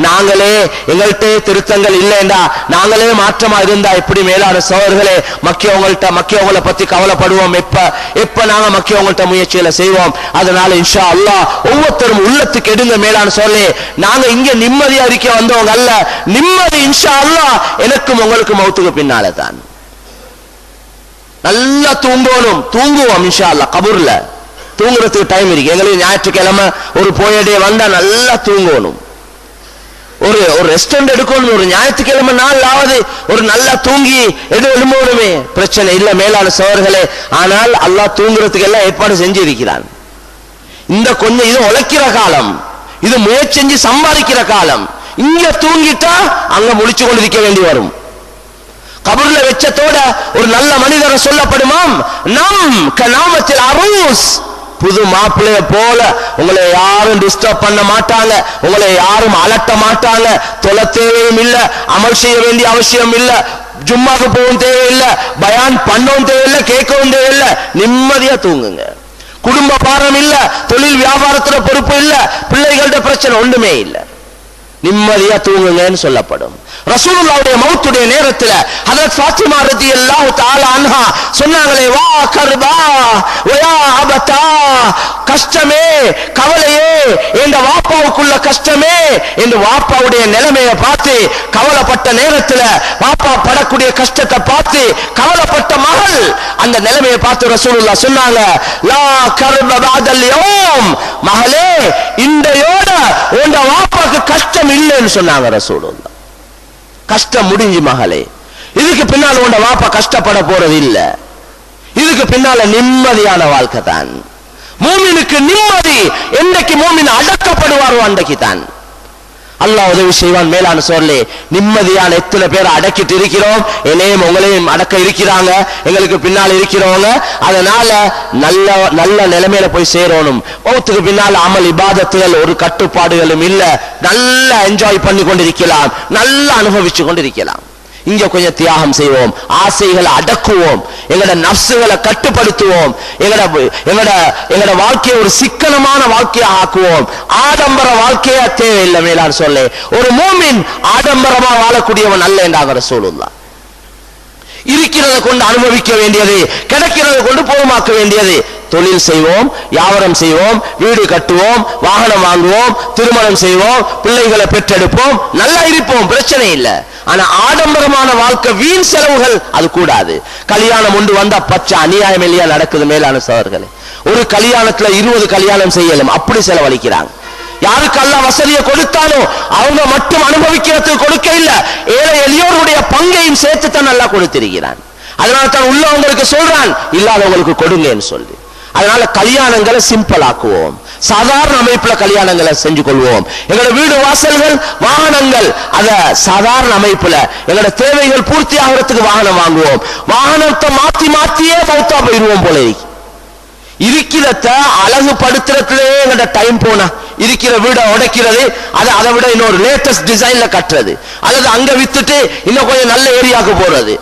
நாங்களே எங்கள்கிட்ட திருத்தங்கள் இல்லைண்டா, நாங்களே மாற்றமா இருந்தா எப்படி மேலான சோழர்களே மக்கியவங்களை பத்தி கவலைப்படுவோம்? எப்ப நாங்க மக்கியவங்கள்ட்ட முயற்சியில செய்வோம். அதனால இன்ஷா அல்லாஹ் ஒவ்வொருத்தரும் உள்ளத்துக்கு எடுங்க. மேலான சொல்லி நாங்க இங்க நிம்மதியா இருக்க வந்தவங்க அல்ல. நிம்மதி இன்ஷா அல்லாஹ் எனக்கும் உங்களுக்கு மௌத்துக்கு பின்னால தான். நல்லா தூங்குவோம் இன்ஷா அல்லாஹ். கபூர்ல தூங்குறதுக்கு டைம் இருக்கு. எங்களுக்கு ஞாயிற்றுக்கிழமை ஒரு போயடே வந்தா நல்லா தூங்கணும், ஒரு ரெஸ்டாரண்ட் எடுக்கணும். ஒரு ஞாயிற்றுக்கிழமை நாளாவது ஒரு நல்லா தூங்கி எழும்பணுமே, பிரச்சனை இல்ல மேலான சோழர்களே. ஆனால் அல்லாஹ் தூங்குறதுக்கு எல்லாம் ஏற்பாடு செஞ்சிருக்கிறான். இந்த கொஞ்சம் இது உழைக்கிற காலம், இது முயற்சி செஞ்சு சம்பாதிக்கிற காலம். இங்க தூங்கிட்டா அங்க முழிச்சு கொண்டிருக்க வேண்டி வரும். கபர்ல வெச்சத்தோட ஒரு நல்ல மனிதரை சொல்லப்படுமாம், நம் கநாமத்தில் அரூஸ், புது மாப்பிள்ளைய போல உங்களை யாரும் டிஸ்டர்ப் பண்ண மாட்டாங்க, உங்களை யாரும் அலட்ட மாட்டாங்க. தொலை தேவையும் இல்ல, அமல் செய்ய வேண்டிய அவசியம் இல்ல, ஜும்மாக்கு போகவும் தேவையில்லை, பயான் பண்ணவும் தேவையில்லை, கேட்கவும் தேவையில்லை. நிம்மதியா தூங்குங்க. குடும்ப பாரம் இல்ல, தொழில் வியாபாரத்துல பொறுப்பு இல்ல, பிள்ளைகளோட பிரச்சனை ஒன்றுமே இல்லை. நிம்மதியா தூங்குங்கன்னு சொல்லப்படும். ரசூலுல்லாஹ்வுடைய மௌத்துடைய நேரத்தில் ஹஜ்ரத் ஃபாத்திமா ரலியல்லாஹு தஆலா அன்ஹா சொன்னாங்களே, வா கர்பா வயா அபதா, கஷ்டமே கவலையே என்ற வாப்பாவுக்குள்ள கஷ்டமே என்று வாப்பாவுடைய நிலைமையை பார்த்து கவலைப்பட்ட நேரத்தில் வாப்பா படக்கூடிய கஷ்டத்தை பார்த்து கவலைப்பட்ட மகள் அந்த நிலைமையை பார்த்து ரசூலுல்லாஹ் சொன்னாங்க, லா கர்ப பஅதல் யௌம், மகளே இன்றையோட உங்க வாப்பாக்கு கஷ்டம் இல்லைன்னு சொன்னாங்க ரசூலுல்லாஹ். கஷ்டம் முடிஞ்சு மகளே, இதுக்கு பின்னால் உண்ட வாப்பா கஷ்டப்பட போறது இல்ல, இதுக்கு பின்னால நிம்மதியான வாழ்க்கை தான். மூமினுக்கு நிம்மதி என்றைக்கு மூமின் அடக்கப்படுவாரோ அன்றைக்கு தான் அல்லாஹ் உதவி செய்வான். மேலான சோர்லே, நிம்மதியான எத்தனை பேர் அடக்கிட்டு இருக்கிறோம், என்னையும் உங்களையும் அடக்க இருக்கிறாங்க, எங்களுக்கு பின்னால் இருக்கிறவங்க. அதனால நல்ல நல்ல நிலைமையில போய் சேரணும். மௌத்துக்கு பின்னால் அமல் இபாதத்துகள் ஒரு கட்டுப்பாடுகளும் இல்ல, நல்லா என்ஜாய் பண்ணி கொண்டிருக்கலாம், நல்லா அனுபவிச்சு கொண்டிருக்கலாம். இங்க கொஞ்சம் தியாகம் செய்வோம், ஆசைகளை அடக்குவோம், எங்களோட நப்சுகளை கட்டுப்படுத்துவோம், எங்களோட வாழ்க்கையை ஒரு சிக்கனமான வாழ்க்கையை ஆக்குவோம். ஆடம்பர வாழ்க்கையா தேவையில்லை. மேலான சொல்லே, ஒரு மூமின் ஆடம்பரமா வாழக்கூடியவன் அல்ல என்றாங்க ரசூலுல்லாஹ். இருக்கிறத கொண்டு அனுபவிக்க வேண்டியது, கிடைக்கிறத கொண்டு போதுமாக்க வேண்டியது. தொழில் செய்வோம், வியாபாரம் செய்வோம், வீடு கட்டுவோம், வாகனம் வாங்குவோம், திருமணம் செய்வோம், பிள்ளைகளை பெற்றெடுப்போம், நல்லா இருப்போம், பிரச்சனை இல்லை. ஆனா ஆடம்பரமான வாழ்க்கை, வீண் செலவுகள் அது கூடாது. கல்யாணம் ஒன்று வந்தா பச்சை அநியாயம் இல்லையா நடக்குது. மேலான சகோதரர்களே, ஒரு கல்யாணத்துல 20 கல்யாணம் செய்யலும், அப்படி செலவழிக்கிறாங்க. யாருக்கு அல்லாஹ் வசதியை கொடுத்தானோ அவங்க மட்டும் அனுபவிக்கிறதுக்கு கொடுக்க இல்ல, ஏழை எளியோருடைய பங்கையும் சேர்த்து தான் நல்லா கொடுத்திருக்கிறான். அதனால தான் உள்ளவங்களுக்கு சொல்றான், இல்லாதவங்களுக்கு கொடுங்கன்னு சொல்லி. அதனால கல்யாணங்களை சிம்பிள் ஆக்குவோம், சாதாரண அமைப்புல கல்யாணங்களை செஞ்சு கொள்வோம். எங்களோட வீடு வாசல்கள் வாகனங்கள் அத சாதாரண அமைப்புல எங்களோட தேவைகள் பூர்த்தி ஆகிறதுக்கு வாகனம் வாங்குவோம். வாகனத்தை மாத்தி மாத்தியே மௌத்தா போயிருவோம் போல இருக்கிறத அழகுபடுத்துறதுலே எங்களோட டைம் போனா, இருக்கிற வீட உடைக்கிறது, அதை விட இன்னொரு லேட்டஸ்ட் டிசைன்ல கட்டுறது, அல்லது அங்க வித்துட்டு இன்னும் கொஞ்சம் நல்ல ஏரியாவுக்கு போறது,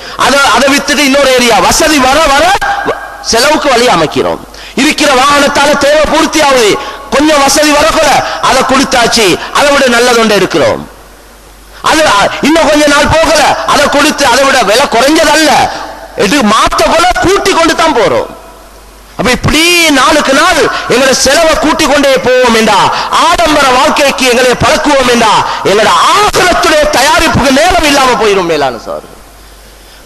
அதை வித்துட்டு இன்னொரு ஏரியா, வசதி வர வர செலவுக்கு வழி அமைக்கிறோம். இருக்கிற வாகனத்தால தேவை பூர்த்தி ஆகுது, கொஞ்சம் வசதி வரக்கூட அதை கொடுத்தாச்சு, அதை விட நல்லதொண்டை இருக்கிறோம். அது இன்னும் கொஞ்ச நாள் போகல, அதை கொடுத்து அதை விட விலை குறைஞ்சதல்ல, மாத்த போல கூட்டி கொண்டு தான் போறோம். அப்ப இப்படி நாளுக்கு நாள் எங்களை செலவை கூட்டிக் கொண்டே போவோம் என்றா, ஆடம்பர வாழ்க்கைக்கு எங்களை பழக்குவோம் என்றா, எங்களோட ஆகிரத்துடைய தயாரிப்புக்கு நேரம் இல்லாம போயிடும். மேலான சார்,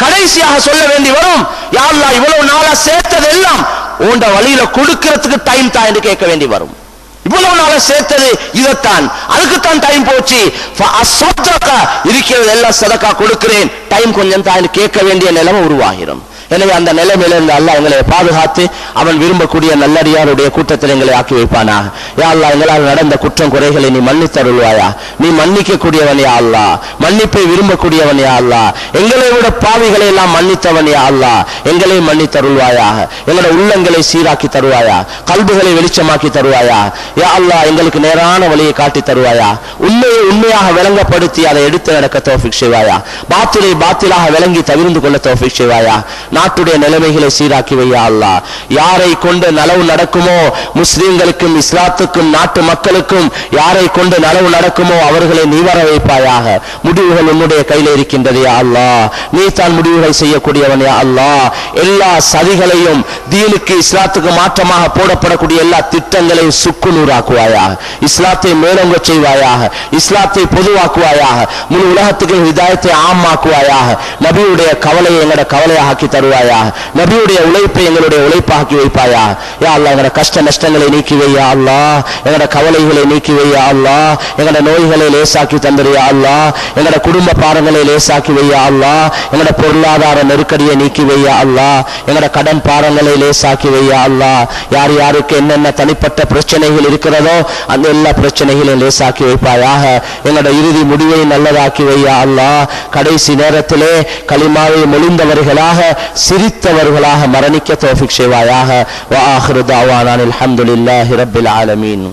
கடைசியாக சொல்ல வேண்டி வரும், யா அல்லாஹ் இவ்வளவு நாளா சேர்த்தது எல்லாம் உண்ட வழியில கொடுக்கிறதுக்கு டைம் தான் என்று கேட்க வேண்டி வரும். இவ்வளவு நாள சேர்த்தது இதைத்தான், அதுக்குத்தான் டைம் போச்சு, இருக்கிறது எல்லாம் சதக்கா கொடுக்கிறேன், டைம் கொஞ்சம் தான் கேட்க வேண்டிய நிலைமை உருவாகிறோம். எனவே அந்த நிலைமையிலிருந்து அல்லாஹ் எங்களை பாதுகாத்து அவன் விரும்பக்கூடிய நல்லடியாருடைய கூட்டத்தில் எங்களை ஆக்கி வைப்பானாக. யா அல்லாஹ், எங்களால் நடந்த குற்றம் குறைகளை நீ மன்னித்தருள்வாயா, நீ மன்னிக்க கூடியவன் யா அல்லாஹ், மன்னிப்பை விரும்பக்கூடியவன் யா அல்லாஹ், எங்களை விட பாவிகளை எல்லாம் மன்னித்தவன் யா அல்லாஹ், எங்களை மன்னித்தருள்வாயாக, எங்களோட உள்ளங்களை சீராக்கி தருவாயா, கல்புகளை வெளிச்சமாக்கி தருவாயா யா அல்லாஹ், எங்களுக்கு நேரான வழியை காட்டி தருவாயா, உண்மையை உண்மையாக விளங்கப்படுத்தி அதை எடுத்து நடக்க தௌஃபீக் செய்வாயா, பாத்திலை பாத்திலாக விளங்கி தவிர்ந்து கொள்ள தௌஃபீக் செய்வாயா, நாட்டுடைய நிலைமைகளை சீராக்கி வையா அல்லாஹ். யாரை கொண்டு நலவு நடக்குமோ முஸ்லிம்களுக்கும் இஸ்லாத்துக்கும் நாட்டு மக்களுக்கும் யாரை கொண்டு நலவு நடக்குமோ அவர்களை நீ வர வைப்பாயாக. முடிவுகள் உன்னுடைய கையில் இருக்கின்றது யா அல்லாஹ், நீ தான் முடிவுகள் செய்யக்கூடியவன் யா அல்லாஹ். எல்லா சதிகளையும் தீனுக்கு இஸ்லாத்துக்கு மாற்றமாக போடப்படக்கூடிய எல்லா திட்டங்களையும் சுக்குநூறாக்குவாயாக, இஸ்லாத்தை மேலோங்க செய்வாயாக, இஸ்லாத்தை பொதுவாக்குவாயாக, முழு உலகத்துக்கு ஹிதாயத்தை ஆமாக்குவாயாக, நபியுடைய கவலையை எங்களோட கவலையாக ஆக்கி தருவாயாக, நபியுடைய உழைப்பை எங்களுடைய உழைப்பாக்கி வைப்பாயா யா அல்லாஹ். எங்களோட கஷ்ட நஷ்டங்களை நீக்கி வையா அல்லாஹ், எங்களோட கவலைகளை நீக்கி வையா அல்லாஹ், எங்களோட நோய்களை லேசாக்கி தந்துறியா அல்லாஹ், எங்களோட குடும்ப பாரங்களை லேசாக்கி வையா அல்லாஹ், எங்களோட பொருளாதார நெருக்கடியை நீக்கி வையா அல்லாஹ், எங்களோட கடன் பாரங்களை லேசாக்கி வையா அல்லாஹ். யார் யாருக்கு என்னென்ன தனிப்பட்ட பிரச்சனைகள் இருக்கிறதோ அந்த எல்லா பிரச்சனைகளையும் லேசாக்கி வைப்பாயாக, எங்களோட இறுதி முடிவை நல்லதாக்கி வையா அல்லாஹ். கடைசி நேரத்திலே கலிமாவை மொழிந்தவர்களாக சிரித்தவர்களாக மரணிக்க தௌஃபீக் செய்வாயாக. வ ஆகிரு தஅவானா அல்ஹம்துலில்லாஹி ரப்பில் ஆலமீன்.